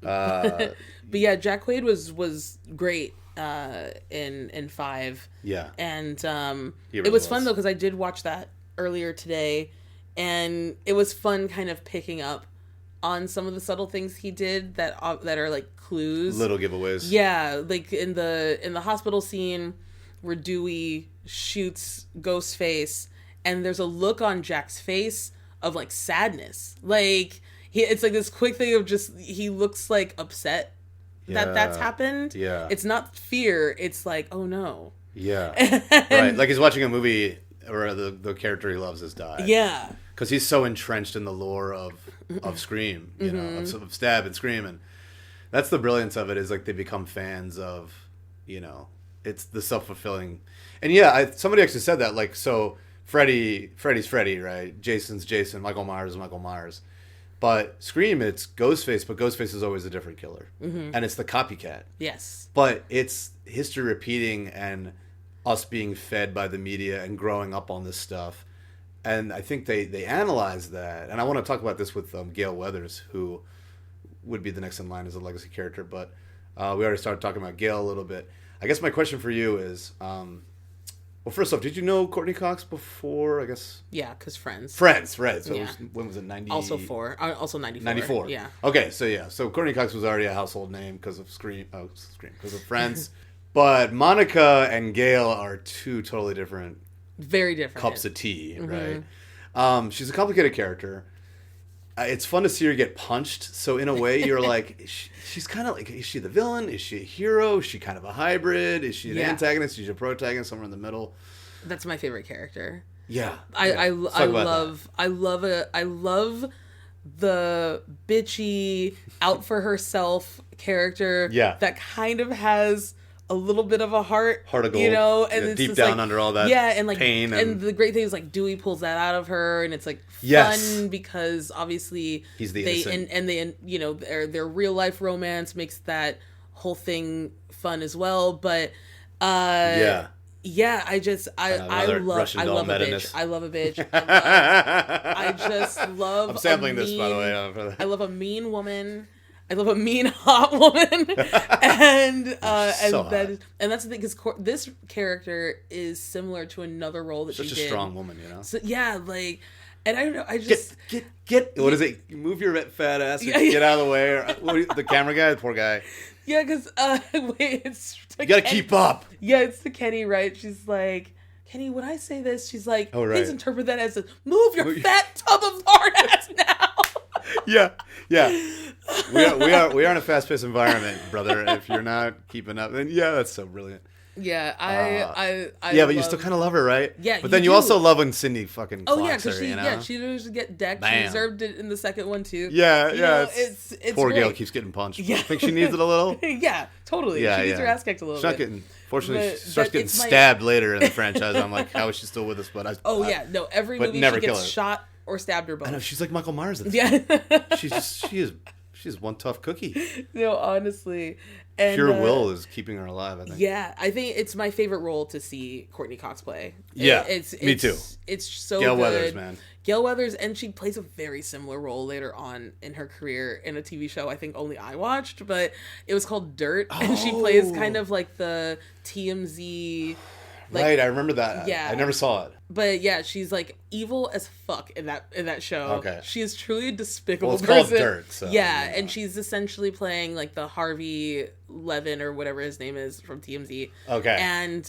But yeah, Jack Quaid was great. In 5. Yeah. And it was fun though, because I did watch that earlier today, and it was fun kind of picking up on some of the subtle things he did that are like clues, little giveaways. Yeah, like in the hospital scene where Dewey shoots Ghostface, and there's a look on Jack's face of like sadness, like it's like this quick thing of just he looks like upset. That's happened. Yeah. It's not fear. It's like, oh no. Yeah. Right. Like he's watching a movie where the character he loves has died. Yeah. Because he's so entrenched in the lore of Scream, of Stab and Scream. And That's the brilliance of it, is like they become fans of, it's the self-fulfilling. And yeah, somebody actually said that, like, so Freddy's Freddy, right? Jason's Jason, Michael Myers is Michael Myers. But Scream, it's Ghostface, but Ghostface is always a different killer. Mm-hmm. And it's the copycat. Yes. But it's history repeating and us being fed by the media and growing up on this stuff. And I think they analyze that. And I want to talk about this with Gale Weathers, who would be the next in line as a legacy character. But we already started talking about Gale a little bit. I guess my question for you is, well, first off, did you know Courtney Cox before, I guess? Yeah, because Friends. Friends, right. So yeah. When was it, 90? Also 94. 94. Yeah. Okay, so yeah. So Courtney Cox was already a household name because of Scream, because of Friends. But Monica and Gale are two totally different... Very different. Cups of tea, mm-hmm. Right? She's a complicated character. It's fun to see her get punched. So in a way, you're like, she's kind of like, is she the villain? Is she a hero? Is she kind of a hybrid? Is she an antagonist? Is she a protagonist? Somewhere in the middle. That's my favorite character. Yeah. I love the bitchy, out for herself character. Yeah. That kind of has a little bit of a heart of gold, and it's deep just down like, under all that and like pain, and the great thing is like Dewey pulls that out of her, and it's like fun because obviously he's the innocent. and they their real life romance makes that whole thing fun as well, but I love a bitch. I love a bitch. I just love. I'm sampling this, by the way. I love a mean woman. I love a mean hot woman, and that's the thing, because this character is similar to another role that she did. Such a strong woman, So yeah, like, and I don't know, I just get what is it? Move your fat ass, get out of the way. Or, the camera guy, the poor guy. Yeah, because it's you gotta keep up. Yeah, it's to Kenny, right? She's like, Kenny, when I say this, she's like, please interpret that as move your fat tub of hard ass now. Yeah. We are in a fast-paced environment, brother. If you're not keeping up, then that's so brilliant. Yeah, I but you still kind of love her, right? Yeah, but then you also love when Cindy fucking clocks her, she deserves to get decked. Bam. She deserved it in the second one too. Yeah, it's poor great. Gale keeps getting punched. Yeah. I think she needs it a little. Yeah, totally. She needs her ass kicked a little bit. Fortunately, she starts getting stabbed later in the franchise. I'm like, how is she still with us? But every movie she gets shot or stabbed or both. I know, she's like Michael Myers. She's one tough cookie. No, honestly. And, pure will is keeping her alive, I think. Yeah, I think it's my favorite role to see Courtney Cox play. Yeah, me too. It's so Gale good. Weathers, man. Gale Weathers, and she plays a very similar role later on in her career in a TV show I think only I watched, but it was called Dirt, and she plays kind of like the TMZ... right, I remember that. Yeah, I never saw it. But yeah, she's like evil as fuck in that show. Okay, she is truly a despicable person. Called Dirt. So, and she's essentially playing like the Harvey Levin or whatever his name is from TMZ. Okay, and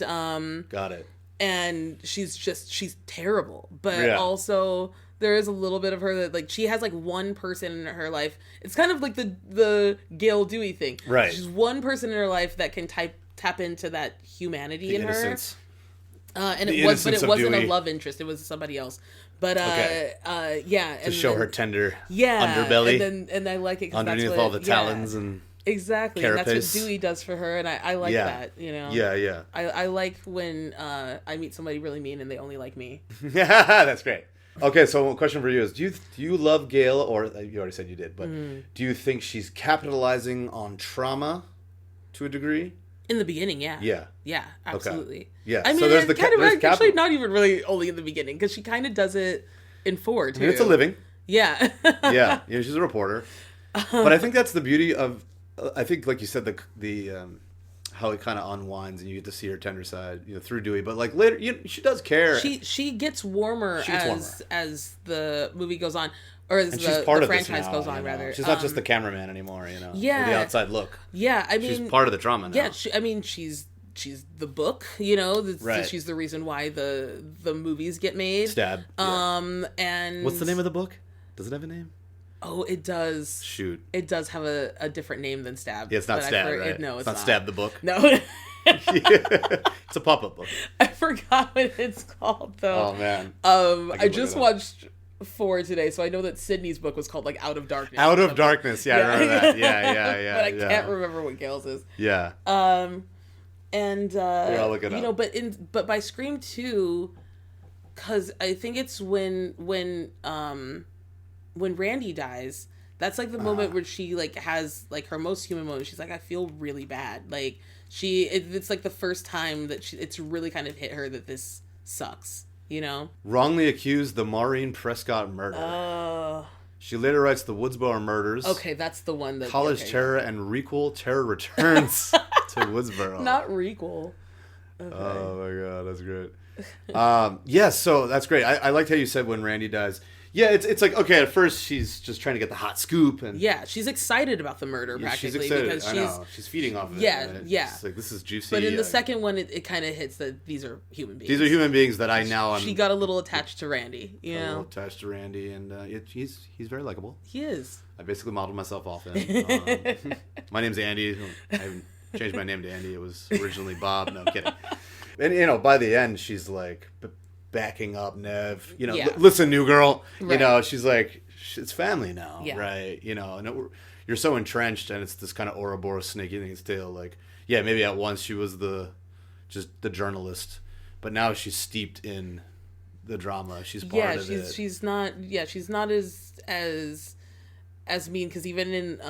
got it. And she's terrible, but also there is a little bit of her that like she has like one person in her life. It's kind of like the Gale Dewey thing. Right, she's one person in her life that can tap into that humanity in innocence. her. And it wasn't a love interest. It was somebody else. But to show her tender underbelly. And I like it 'cause underneath all the talons and exactly. carapace. And that's what Dewey does for her, and I like that. Yeah. I like when I meet somebody really mean and they only like me. That's great. Okay, so a question for you is: Do you love Gale, or you already said you did, but do you think she's capitalizing on trauma to a degree? In the beginning, yeah. Yeah, absolutely. Okay. Yeah. I mean, so there's actually not even really only in the beginning, because she kind of does it in 4 too. I mean, it's a living. Yeah. Yeah. She's a reporter. But I think that's the beauty of, I think, like you said, the how it kind of unwinds and you get to see her tender side, through Dewey. But like later, she does care. She gets warmer as the movie goes on. Or as the franchise goes on, rather. She's not just the cameraman anymore, Yeah. Or the outside look. Yeah, I mean... She's part of the drama now. Yeah, she's the book, Right. She's the reason why the movies get made. Stab. And... What's the name of the book? Does it have a name? Oh, it does. Shoot. It does have a different name than Stab. Yeah, it's not Stab, right? No, it's not Stab the book. No. It's a pop-up book. I forgot what it's called, though. Oh, man. I just watched for today, so I know that Sydney's book was called like Out of Darkness. Out of Darkness. Yeah, I remember that. Yeah. But I can't remember what Gail's is. Yeah. And I'll look it up. but by Scream 2, because I think it's when Randy dies, that's like the moment where she like has like her most human moment. She's like, I feel really bad. Like it's like the first time that it's really kind of hit her that this sucks. You know? Wrongly accused the Maureen Prescott murder. She later writes The Woodsboro Murders. Okay, that's the one that... College Terror and Requel Terror Returns to Woodsboro. Not Requel. Okay. Oh my god, that's great. So that's great. I liked how you said when Randy dies. Yeah, it's like, okay, at first she's just trying to get the hot scoop. And yeah, she's excited about the murder, practically. She's excited. Because she's feeding off of it. Yeah, right? yeah. It's like, this is juicy. But in the second one, it kind of hits that these are human beings. These are human beings that I now am... She got a little attached to Randy, you know? A little attached to Randy, and he's very likable. He is. I basically modeled myself off him. My name's Andy. I haven't changed my name to Andy. It was originally Bob. No, kidding. And, by the end, she's like... backing up Nev, listen, new girl, right. She's like, it's family now, yeah. right? And you're so entrenched, and it's this kind of Ouroboros snaking its tail. Like, yeah, maybe at once she was just the journalist, but now she's steeped in the drama. She's part of it. She's not as mean, because even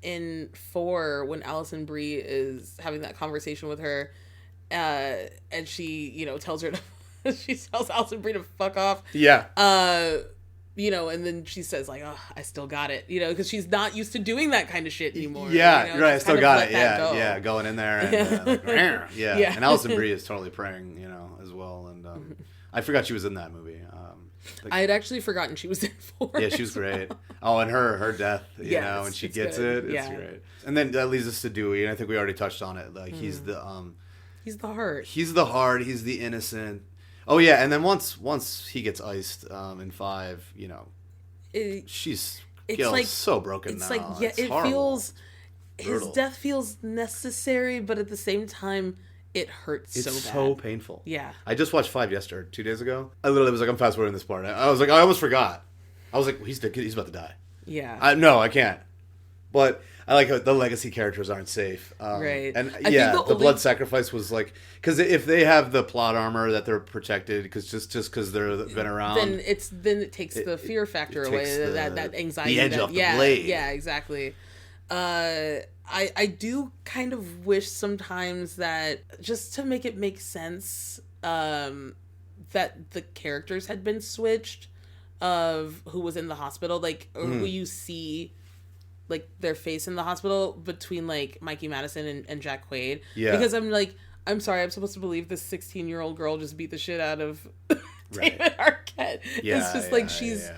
in 4, when Alison Brie is having that conversation with her, and she tells her to she tells Alison Brie to fuck off. Yeah. And then she says like, "Oh, I still got it," because she's not used to doing that kind of shit anymore. Yeah, right. I still got it. Yeah, yeah, going in there and yeah. And Alison Brie is totally praying, as well. And I forgot she was in that movie. I had actually forgotten she was in 4. Yeah, she was great. Oh, and her death, when she gets good. it's great. And then that leads us to Dewey, and I think we already touched on it. Like he's the heart. He's the heart. He's the innocent. Oh yeah, and then once he gets iced in 5, Gil's like, so broken now. It's like it horrible. Feels brutal. His death feels necessary, but at the same time, it hurts so bad. It's so painful. Yeah. I just watched 5 yesterday, 2 days ago. I literally was like, I'm fast forwarding this part. I was like, I almost forgot. I was like, he's about to die. Yeah. No, I can't. But I like how the legacy characters aren't safe. Right. And the blood sacrifice was like, because if they have the plot armor that they're protected, because just because they've been around, then it takes the fear factor away, that anxiety, the edge off the blade. Yeah, exactly. I do kind of wish sometimes that, just to make it make sense, that the characters had been switched of who was in the hospital, like, or who you see, like, their face in the hospital between, like, Mikey Madison and Jack Quaid. Yeah. Because I'm like, I'm sorry, I'm supposed to believe this 16-year-old girl just beat the shit out of right. David Arquette. Yeah, it's just like she's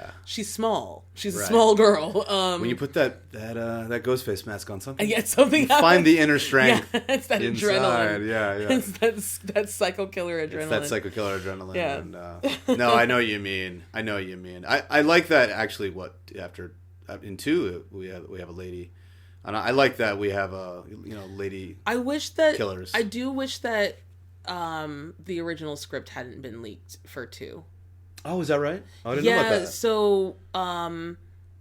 small. She's a small girl. When you put that Ghostface mask on, something, something you find the inner strength. Yeah, it's that inside. Adrenaline. Yeah. It's that psycho killer adrenaline. It's that psycho killer adrenaline. Yeah. And, no, I know what you mean. I like that actually. In 2 we have a lady. And I like that we have a lady. I wish that killers. I do wish that the original script hadn't been leaked for 2. Oh, is that right? Oh, I didn't know about that. So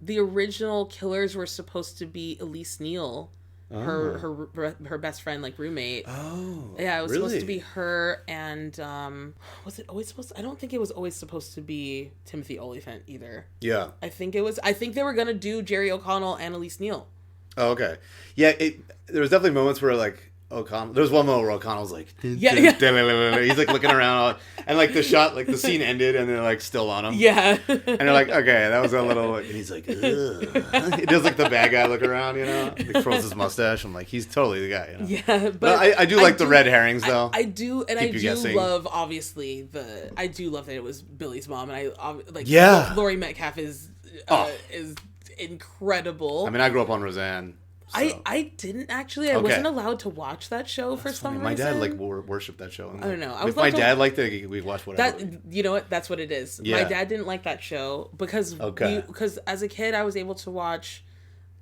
the original killers were supposed to be Elise Neal, her best friend, like roommate. Oh, yeah, it was really? supposed to be her, and was it always supposed to, I don't think it was always supposed to be Timothy Olyphant either. Yeah, I think they were gonna do Jerry O'Connell and Elise Neal. Oh, okay. Yeah, there was definitely moments where, like, O'Connell... There was one moment where O'Connell's like... Yeah. He's, like, looking around, and, like, the shot, like, the scene ended, and they're, like, still on him. Yeah. And they're like, okay, that was a little... And he's like, ugh. He does, like, the bad guy look around, Like, twirls his mustache. I'm like, he's totally the guy, Yeah, but I do like the red herrings, though. I do, and I do guessing. love, obviously, I do love that it was Billy's mom, and Laurie Metcalf is incredible. I mean, I grew up on Roseanne. So. I didn't actually. I wasn't allowed to watch that show for some reason. My dad worshipped that show. I don't know. If my dad liked it, we'd watch whatever. You know what? That's what it is. Yeah. My dad didn't like that show because as a kid I was able to watch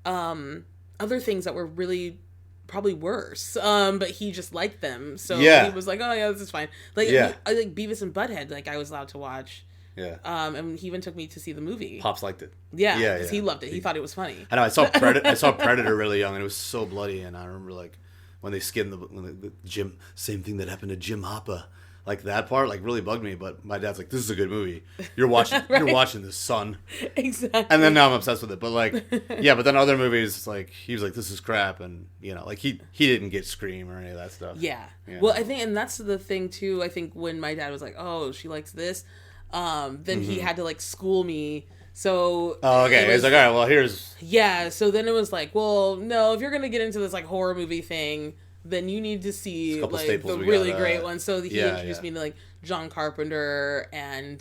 other things that were really probably worse. But he just liked them, so he was like, "Oh yeah, this is fine." Like I like Beavis and Butthead. Like I was allowed to watch Yeah. And he even took me to see the movie. Pops liked it. Yeah, Yeah, because he loved it. He thought it was funny. I know. I saw Predator really young, and it was so bloody. And I remember like when they skinned the Jim, same thing that happened to Jim Hoppa. Like that part, like really bugged me. But my dad's like, "This is a good movie. You're watching. Right. You're watching this, son." Exactly. And then now I'm obsessed with it. But like, yeah. But then other movies, like he was like, "This is crap," and like he didn't get Scream or any of that stuff. Yeah. You know? Well, I think, and that's the thing too. I think when my dad was like, "Oh, she likes this," then he had to like school me. So oh, okay. He's like, "All right, well, here's." Yeah. So then it was like, well, no, if you're gonna get into this like horror movie thing, then you need to see like the really great ones. So he introduced me to like John Carpenter, and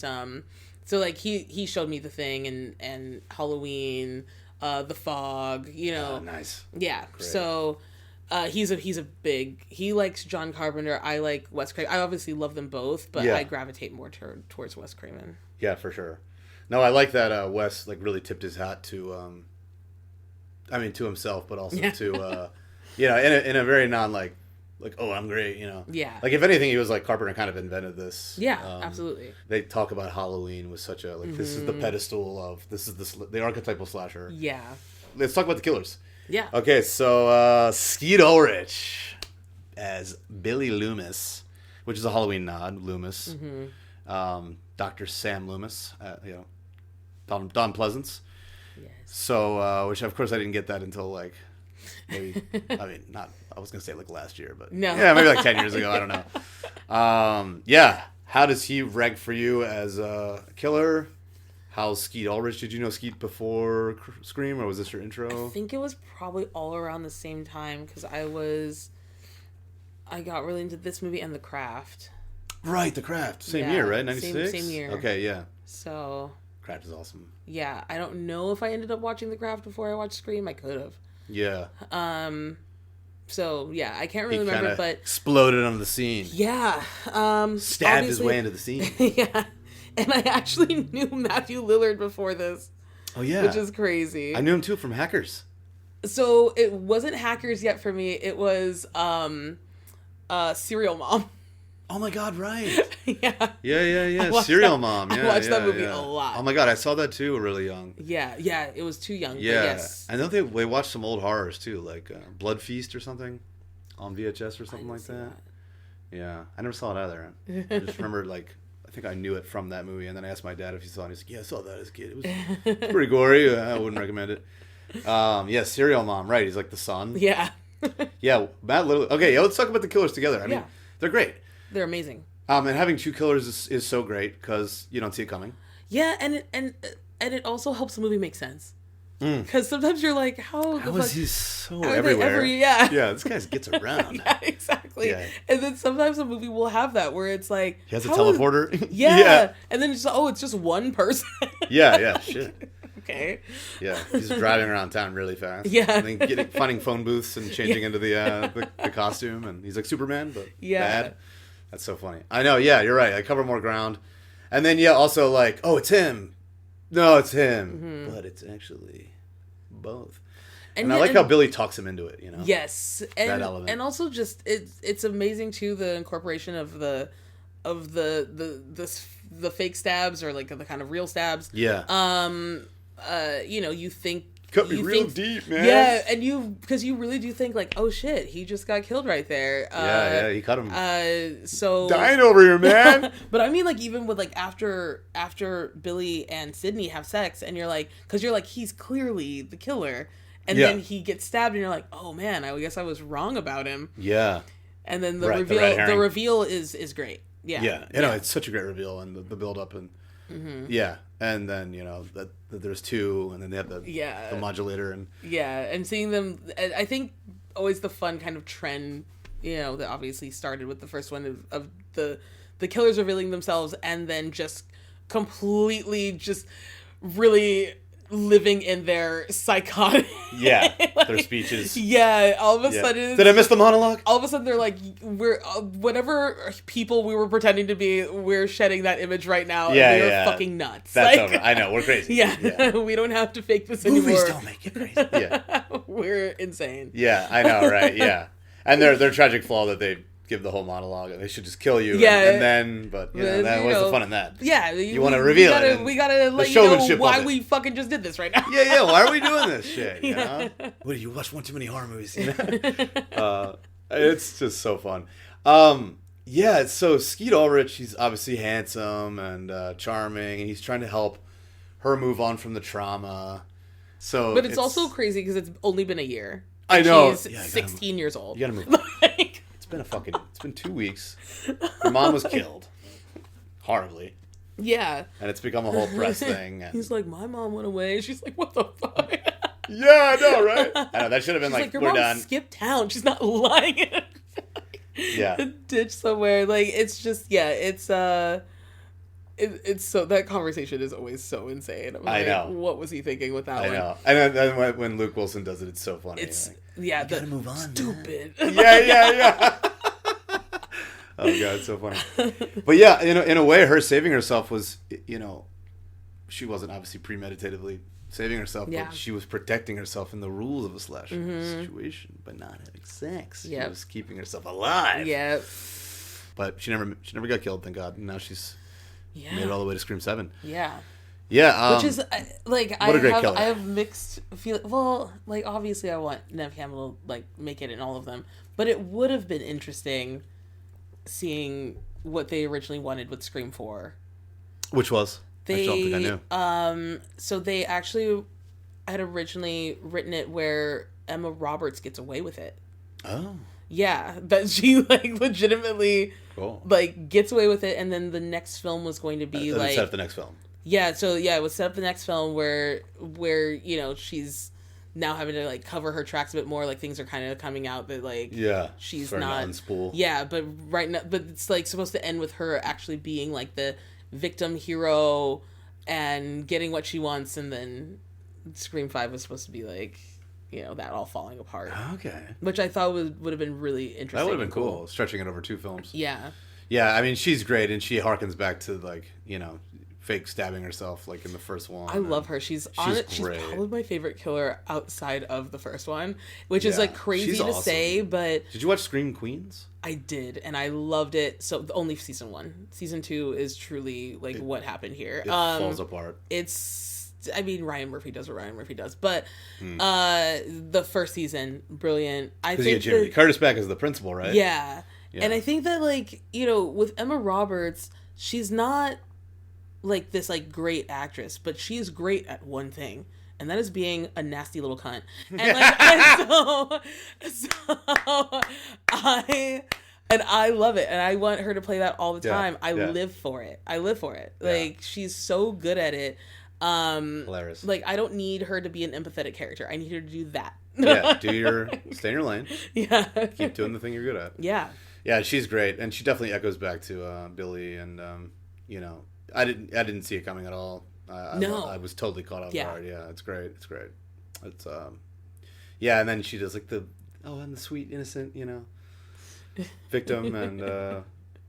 so like he showed me The Thing and Halloween, The Fog, Oh, nice. Yeah. Great. So he likes John Carpenter. I like Wes Craven. I obviously love them both, but I gravitate more towards Wes Craven. Yeah, for sure. No, I like that Wes like really tipped his hat to to himself, but also to in a very non like oh, I'm great, Yeah. Like if anything, he was like Carpenter kind of invented this. Yeah, absolutely. They talk about Halloween with such a like this is the pedestal of this is the archetypal slasher. Yeah. Let's talk about the killers. Yeah. Okay, so Skeet Ulrich as Billy Loomis, which is a Halloween nod. Loomis, Dr. Sam Loomis, Don Pleasance. Yes. So, which of course I didn't get that until like maybe I was gonna say like last year, but no, yeah, maybe like 10 years ago. I don't know. Yeah, how does he rank for you as a killer? How's Skeet Ulrich? Did you know Skeet before Scream, or was this your intro? I think it was probably all around the same time because I got really into this movie and The Craft. Right, The Craft. Same year, right? 96? Same year. Okay, yeah. So... Craft is awesome. Yeah, I don't know if I ended up watching The Craft before I watched Scream. I could have. Yeah. So, yeah, I can't really remember, but... exploded on the scene. Yeah. Stabbed his way into the scene. Yeah. And I actually knew Matthew Lillard before this. Oh, yeah. Which is crazy. I knew him, too, from Hackers. So, it wasn't Hackers yet for me. It was Serial Mom. Oh my God! Right. Yeah. Yeah. Serial Mom. Yeah, I watched that movie a lot. Oh my God! I saw that too, really young. Yeah. It was too young. Yeah. But yes. I know they watched some old horrors too, like Blood Feast or something, on VHS or something like that. Yeah, I never saw it either. I just remember I think I knew it from that movie, and then I asked my dad if he saw it. He's like, "Yeah, I saw that as a kid. It was pretty gory. I wouldn't recommend it." Yeah, Serial Mom. Right. He's like the son. Yeah. Yeah, Matt Lillard. Okay, let's talk about the killers together. I mean, they're great. They're amazing. And having two killers is so great because you don't see it coming. Yeah, and it also helps the movie make sense. Because sometimes you're like, how is he so everywhere? Yeah, this guy gets around. Yeah, exactly. Yeah. And then sometimes a movie will have that where it's like... He has a teleporter? Yeah. And then it's just one person. Yeah, shit. Okay. Yeah, he's driving around town really fast. Yeah. And then finding phone booths and changing into the costume. And he's like Superman, but bad. That's so funny. I know, yeah, you're right. I cover more ground. And then, also like, oh, it's him. No, it's him. But it's actually both. And I like how Billy talks him into it, Yes. And, that element. And also just, it's amazing, too, the incorporation of the fake stabs or like the kind of real stabs. Yeah. You think... Cut me real deep, man. Yeah, and because you really do think like, oh shit, he just got killed right there. He cut him. So dying over here, man. But I mean, like even with like after Billy and Sydney have sex, and you're like, because you're like, he's clearly the killer, and then he gets stabbed, and you're like, oh man, I guess I was wrong about him. Yeah. And then the reveal is great. Yeah. Yeah, it's such a great reveal, and the build up and. Yeah, and then that there's two, and then they have the modulator and seeing them. I think always the fun kind of trend, that obviously started with the first one of the killers revealing themselves, and then just completely just really living in their psychotic their speeches. Yeah, all of a sudden... Did I miss the monologue? All of a sudden they're like, we're whatever people we were pretending to be, we're shedding that image right now, and we're fucking nuts. That's over. I know, we're crazy. Yeah. We don't have to fake this anymore. Movies don't make it crazy. Yeah. We're insane. Yeah, I know, right? Yeah. And their tragic flaw that they give the whole monologue. They should just kill you. Yeah. And then, but what's the fun in that? Yeah. You want to reveal it. We gotta let you know why we fucking just did this right now. Yeah. Why are we doing this shit? You know? What do you watch? One too many horror movies. You know? It's just so fun. Yeah. So Skeet Ulrich, he's obviously handsome and charming, and he's trying to help her move on from the trauma. So, but it's also crazy because it's only been a year. I know. She's 16 years old. You gotta move on. It's been 2 weeks. Your mom was killed. Horribly. Yeah. And it's become a whole press thing. And... He's like, my mom went away. She's like, what the fuck? Yeah, I know, right? I know, that should have been like your we're mom done. skipped town. She's not lying in a ditch somewhere. Like, it's just, it's so, that conversation is always so insane. I know. What was he thinking with that one? I know. And then when Luke Wilson does it, it's so funny. It's, you gotta move on, stupid. Yeah. Oh, God, it's so funny. But yeah, in a way, her saving herself was, she wasn't obviously premeditatively saving herself, but she was protecting herself in the rules of a slasher situation by not having sex. She was keeping herself alive. Yep. But she never got killed, thank God. And now she's made it all the way to Scream 7. Yeah. Yeah. Which is, like, what a great killer. I have mixed feelings. Well, like, obviously I want Neve Campbell to, like, make it in all of them. But it would have been interesting seeing what they originally wanted with Scream 4. Which was? I don't think I knew. So they actually had originally written it where Emma Roberts gets away with it. Oh. Yeah, that she, like, legitimately, like, gets away with it, and then the next film was going to be, like... set up the next film. Yeah, so, it was set up the next film where, she's now having to, like, cover her tracks a bit more, like, things are kind of coming out that, like... Yeah, she's not... unspool. Yeah, but right now... But it's, like, supposed to end with her actually being, like, the victim hero and getting what she wants, and then Scream 5 was supposed to be, like... that all falling apart. Okay. Which I thought would have been really interesting. That would have been cool. Stretching it over 2 films. Yeah. Yeah, I mean, she's great, and she harkens back to, like, fake stabbing herself, like, in the first one. I love her. She's probably my favorite killer outside of the first one, which is, like, crazy to say, but... Did you watch Scream Queens? I did, and I loved it. So, only season 1. Season 2 is truly, like, what happened here. It falls apart. I mean, Ryan Murphy does what Ryan Murphy does, but the first season, brilliant. I think you get Jamie Curtis back as the principal, right? Yeah. And I think that, like, with Emma Roberts, she's not, like, this, like, great actress, but she's great at one thing, and that is being a nasty little cunt. And, like, I love it, and I want her to play that all the time. I live for it. Like, she's so good at it. Hilarious. Like, I don't need her to be an empathetic character. I need her to do that. Stay in your lane. Yeah. Keep doing the thing you're good at. Yeah. Yeah, she's great, and she definitely echoes back to Billy, and I didn't see it coming at all. I was totally caught off guard. Yeah, it's great. It's and then she does, like, I'm the sweet innocent, victim, and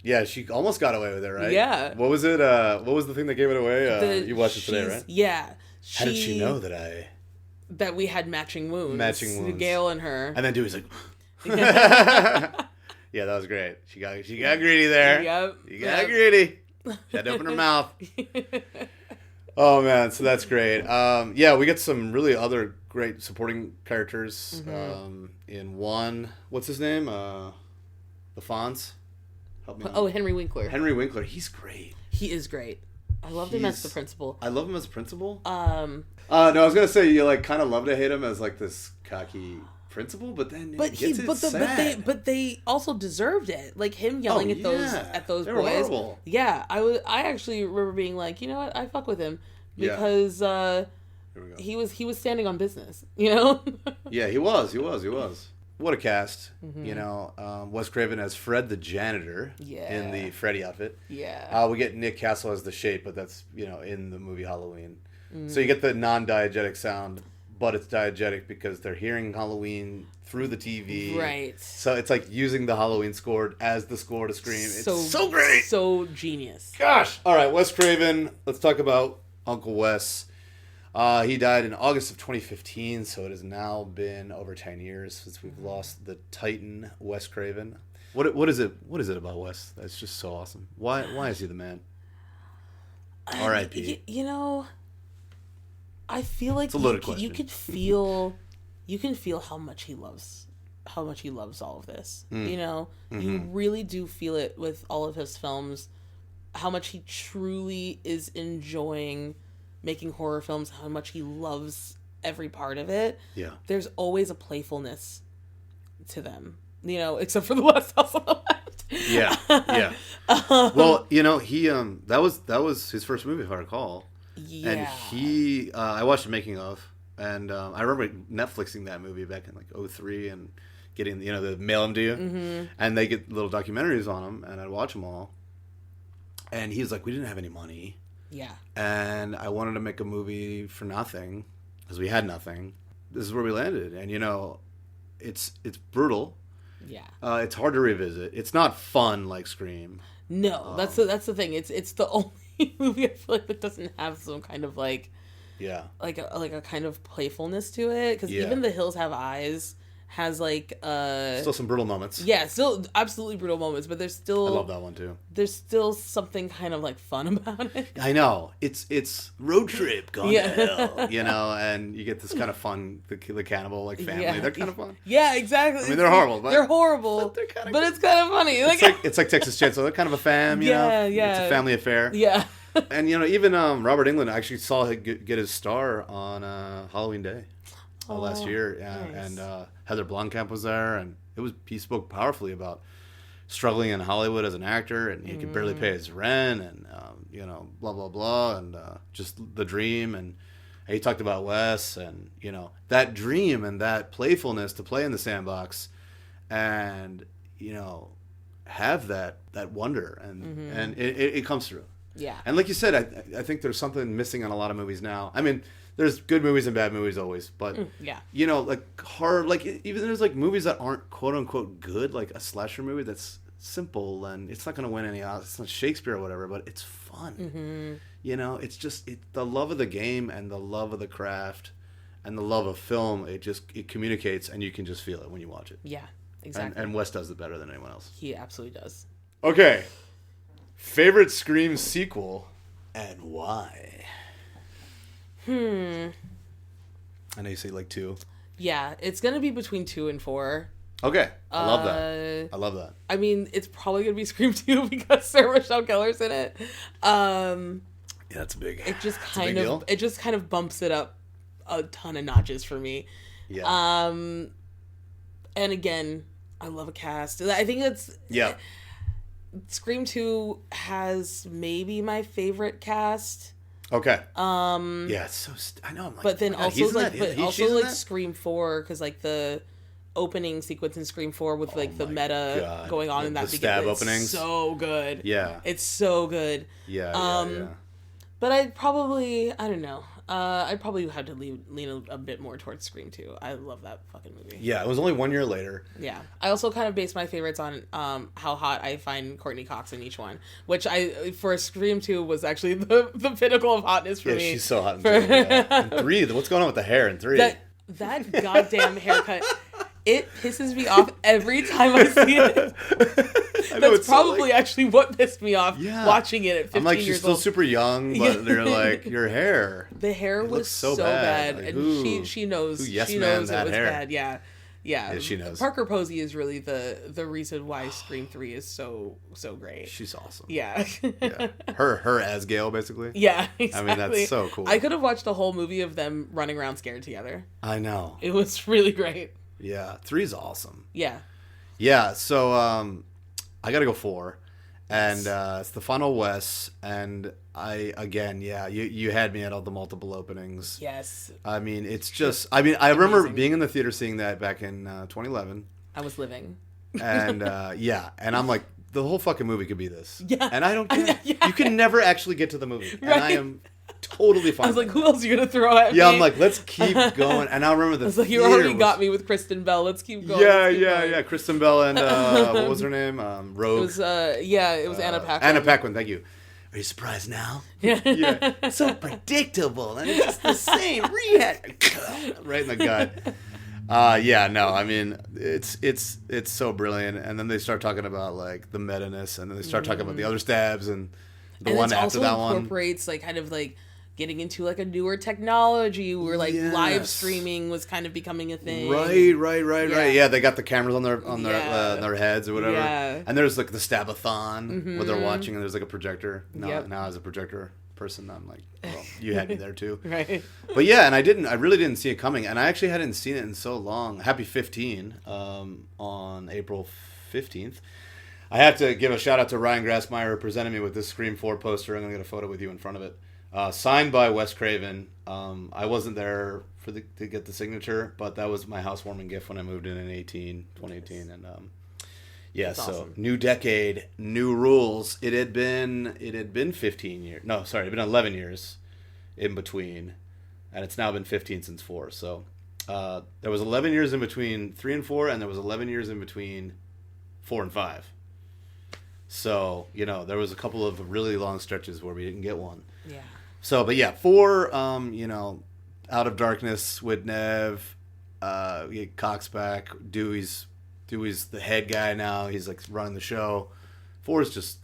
yeah, she almost got away with it, right? Yeah. What was it? What was the thing that gave it away? You watched it today, right? Yeah. How did she know that we had matching wounds? Gail and her. And then Dewey's like, yeah, that was great. She got greedy there. Yep. She got greedy. She had to open her mouth. Oh man, so that's great. Yeah, we get some really other great supporting characters. In one, what's his name? The Fonz. Help me. Oh, Henry Winkler. Henry Winkler, he's great. He is great. I loved him as the principal. I love him as principal. No, I was gonna say you, like, kind of love to hate him as, like, this cocky principal, but then but they also deserved it. Like, him yelling at those they boys. were horrible. Yeah, I actually remember being like, you know what, I fuck with him because he was standing on business. Yeah, he was. What a cast. Wes Craven as Fred the janitor in the Freddy outfit. Yeah. We get Nick Castle as the Shape, but that's, in the movie Halloween. So you get the non-diegetic sound, but it's diegetic because they're hearing Halloween through the TV. Right. So it's like using the Halloween score as the score to Scream. It's so great. So genius. Gosh. All right, Wes Craven. Let's talk about Uncle Wes. He died in August of 2015, so it has now been over 10 years since we've lost the Titan Wes Craven. What is it? What is it about Wes that's just so awesome? Why is he the man? R.I.P. You know, I feel like It's a loaded question. you can feel how much he loves all of this. You know, you really do feel it with all of his films, how much he truly is enjoying making horror films, how much he loves every part of it. Yeah. There's always a playfulness to them, you know, except for the Last House on the Left. Yeah. Well, you know, he that was his first movie, if I recall. Yeah. And he I watched the making of, and I remember Netflixing that movie back in like 2003 and getting, you know, they mail them to you, and they get little documentaries on them, and I'd watch them all. And he was like, we didn't have any money. Yeah. And I wanted to make a movie for nothing because we had nothing. This is where we landed, and you know, it's brutal. Yeah. It's hard to revisit. It's not fun like Scream. No, that's the thing. It's the only movie I feel like that doesn't have some kind of like a kind of playfulness to it, because even The Hills Have Eyes has like still some brutal moments. Yeah, still absolutely brutal moments, but there's still, I love that one too. There's still something kind of like fun about it. I know, it's road trip gone to hell, you know, and you get this kind of fun, the cannibal like family. They're kind of fun. Yeah, exactly. I mean, they're horrible. But but it's kind of funny. It's like Texas Chainsaw. They're kind of a fam, you know. Yeah. It's a family affair. Yeah. And you know, even Robert Englund, I actually saw him get his star on Halloween Day last year. Yeah, nice. And Heather Blomkamp was there, and he spoke powerfully about struggling in Hollywood as an actor, and he could barely pay his rent, and you know, blah blah blah, and just the dream. And he talked about Wes, and you know, that dream and that playfulness to play in the sandbox, and you know, have that wonder, and it comes through. Yeah. And like you said, I think there's something missing on a lot of movies now. I mean, there's good movies and bad movies always, but you know, like horror, like even there's like movies that aren't quote unquote good, like a slasher movie that's simple and it's not going to win any Oscars. It's not Shakespeare or whatever, but it's fun. You know, it's just the love of the game and the love of the craft and the love of film. It communicates, and you can just feel it when you watch it. Yeah, exactly. And Wes does it better than anyone else. He absolutely does. Okay. Favorite Scream sequel and why? I know you say like 2. Yeah, it's gonna be between 2 and 4. Okay, I love that. I love that. I mean, it's probably gonna be Scream 2 because Sarah Michelle Gellar's in it. Yeah, that's big. It just kind of bumps it up a ton of notches for me. Yeah. And again, I love a cast. I think it's Scream 2 has maybe my favorite cast. Okay. Yeah, it's so. I know. I'm like, but then also like, Scream 4, because like the opening sequence in Scream 4 with like the meta going on in that the stab beginning, openings, so good. Yeah, it's so good. Yeah. But I don't know. I'd probably have to lean a bit more towards Scream 2. I love that fucking movie. Yeah, it was only 1 year later. Yeah. I also kind of base my favorites on how hot I find Courtney Cox in each one, which for Scream 2 was actually the pinnacle of hotness for me. Yeah, she's so hot in 2. And 3, what's going on with the hair in 3? That goddamn haircut. It pisses me off every time I see it. That's probably actually what pissed me off watching it at 15 years old. I'm like, she's still super young, but they're like, your hair. The hair was so bad. Like, and she knows. She knows it was bad. Yeah. Yeah, she knows. Parker Posey is really the reason why Scream 3 is so great. She's awesome. Yeah. Her as Gale, basically. Yeah, exactly. I mean, that's so cool. I could have watched a whole movie of them running around scared together. I know. It was really great. Yeah, 3's awesome. Yeah. Yeah, so I gotta go 4. And it's the final Wes, and you had me at all the multiple openings. Yes. I mean, it's just, I remember being in the theater seeing that back in 2011. I was living. And and I'm like, the whole fucking movie could be this. Yeah. And I don't care. Yeah. You can never actually get to the movie. Right. And I am totally fine. I was like, who else are you going to throw at me? Yeah, I'm like, let's keep going. And I remember I was like, you already got me with Kristen Bell. Let's keep going. Yeah. Kristen Bell and, what was her name? Rogue. It was Anna Paquin. Anna Paquin, thank you. Are you surprised now? Yeah. So predictable. And it's just the same. Right in the gut. Yeah, no, I mean, it's so brilliant. And then they start talking about, like, the meta-ness, and then they start talking about the other stabs, and the and one it after also that one. incorporates, like, kind of, like, getting into, like, a newer technology where, like, live streaming was kind of becoming a thing. Right. Yeah, they got the cameras on Yeah. their heads or whatever. Yeah. And there's, like, the Stabathon where they're watching, and there's, like, a projector. Now as a projector person, I'm like, well, you had me there too. Right. But yeah, and I really didn't see it coming, and I actually hadn't seen it in so long. Happy 15 on April 15th. I have to give a shout out to Ryan Grassmeyer, who presented me with this Scream 4 poster. I'm gonna get a photo with you in front of it, signed by Wes Craven. I wasn't there to get the signature, but that was my housewarming gift when I moved in 2018, and yeah, That's so awesome. new decade, new rules. It had been 15 years. No, sorry, it had been 11 years in between, and it's now been 15 since 4. So there was 11 years in between 3 and 4, and there was 11 years in between 4 and 5. So, there was a couple of really long stretches where we didn't get one. Yeah. So, but yeah, 4, Out of Darkness with Nev, Cox back, Dewey's the head guy now. He's like running the show. 4 is just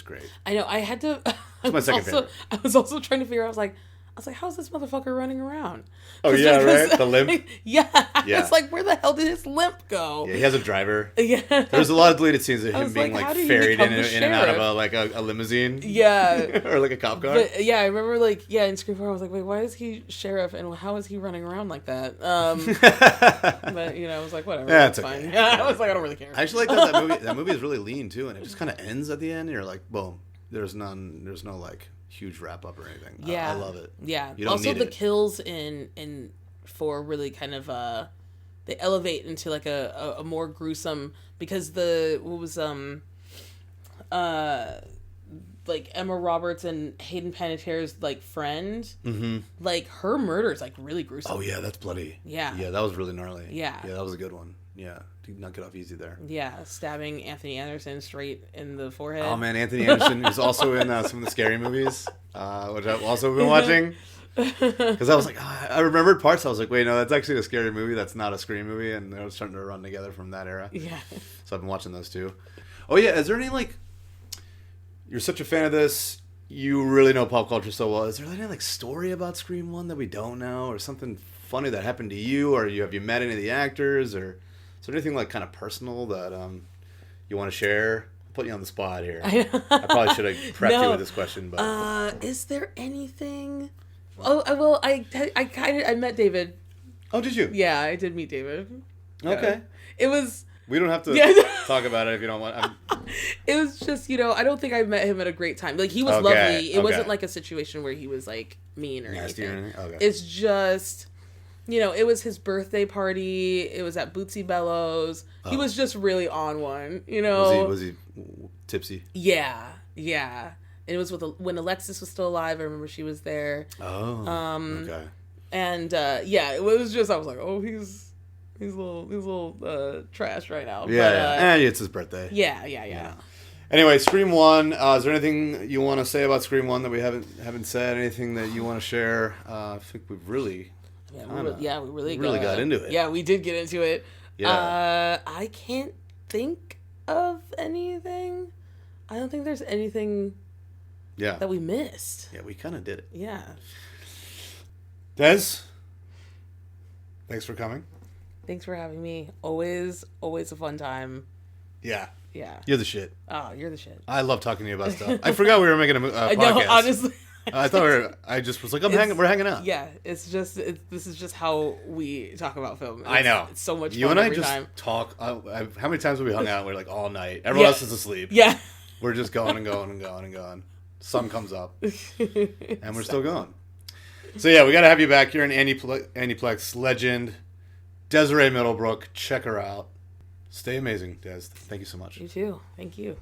great. I know. I had to. It's my second favorite. I was also trying to figure out. I was like, how's this motherfucker running around? Oh yeah, right. The limp. Yeah. Yeah. It's like, where the hell did his limp go? Yeah, he has a driver. Yeah. There's a lot of deleted scenes of I him was being like, how like did he ferried in become the and out of sheriff? a limousine. Yeah. Or like a cop car. But yeah, I remember in Scream 4 I was like, wait, why is he sheriff and how is he running around like that? But I was like, whatever, Yeah, it's it's fine. okay. Yeah, I was like, I don't really care. I actually like that movie. That movie is really lean too, and it just kind of ends at the end. And you're like, boom. There's no like huge wrap up or anything. Yeah. I love it. Yeah. You don't Also need the it. kills in 4 really kind of they elevate into like a more gruesome, because like Emma Roberts and Hayden Panettiere's like friend, like her murder is like really gruesome. Oh yeah, that's bloody. Yeah. Yeah, that was really gnarly. Yeah. Yeah, that was a good one. Yeah, did not get off easy there. Yeah, stabbing Anthony Anderson straight in the forehead. Oh man, Anthony Anderson is also in some of the scary movies, which I've also been watching. Because I was like, I remembered parts. I was like, wait, no, that's actually a scary movie. That's not a Scream movie, and they're starting to run together from that era. Yeah. So I've been watching those too. Oh yeah, is there any like? You're such a fan of this. You really know pop culture so well. Is there any like story about Scream 1 that we don't know, or something funny that happened to you, or have you met any of the actors, or is there anything like kind of personal that you want to share? I'll put you on the spot here. I probably should have prepped you with this question, but is there anything? Oh, well, I met David. Oh, did you? Yeah, I did meet David. Okay. Yeah. It was. We don't have to talk about it if you don't want. It was just, I don't think I met him at a great time. Like, he was Okay, lovely. It okay. wasn't like a situation where he was like mean or Nasty anything. or anything? Okay. It's just, it was his birthday party. It was at Bootsy Bellows. He was just really on one, Was he tipsy? Yeah. And it was when Alexis was still alive. I remember she was there. Oh. Okay. And it was just, I was like, oh, he's a little trash right now. Yeah, it's his birthday. Yeah. Anyway, Scream 1. Is there anything you want to say about Scream 1 that we haven't said? Anything that you want to share? I think we've really we really got into it. Yeah, we did get into it. Yeah. I can't think of anything. I don't think there's anything that we missed. Yeah, we kind of did it. Yeah. Des, thanks for coming. Thanks for having me. Always a fun time. Yeah. Yeah. You're the shit. Oh, you're the shit. I love talking to you about stuff. I forgot we were making a podcast. No, honestly. I thought I just was like, we're hanging out. Yeah, it's just this is just how we talk about film. I know. It's so much fun You and I every just time. talk. How many times have we hung out? We're like all night. Everyone else is asleep. Yeah. We're just going and going and going and going. Sun comes up, and we're still going. So yeah, we got to have you back. You're an Andy Plex legend. Desiree Middlebrook. Check her out. Stay amazing, Des. Thank you so much. You too. Thank you.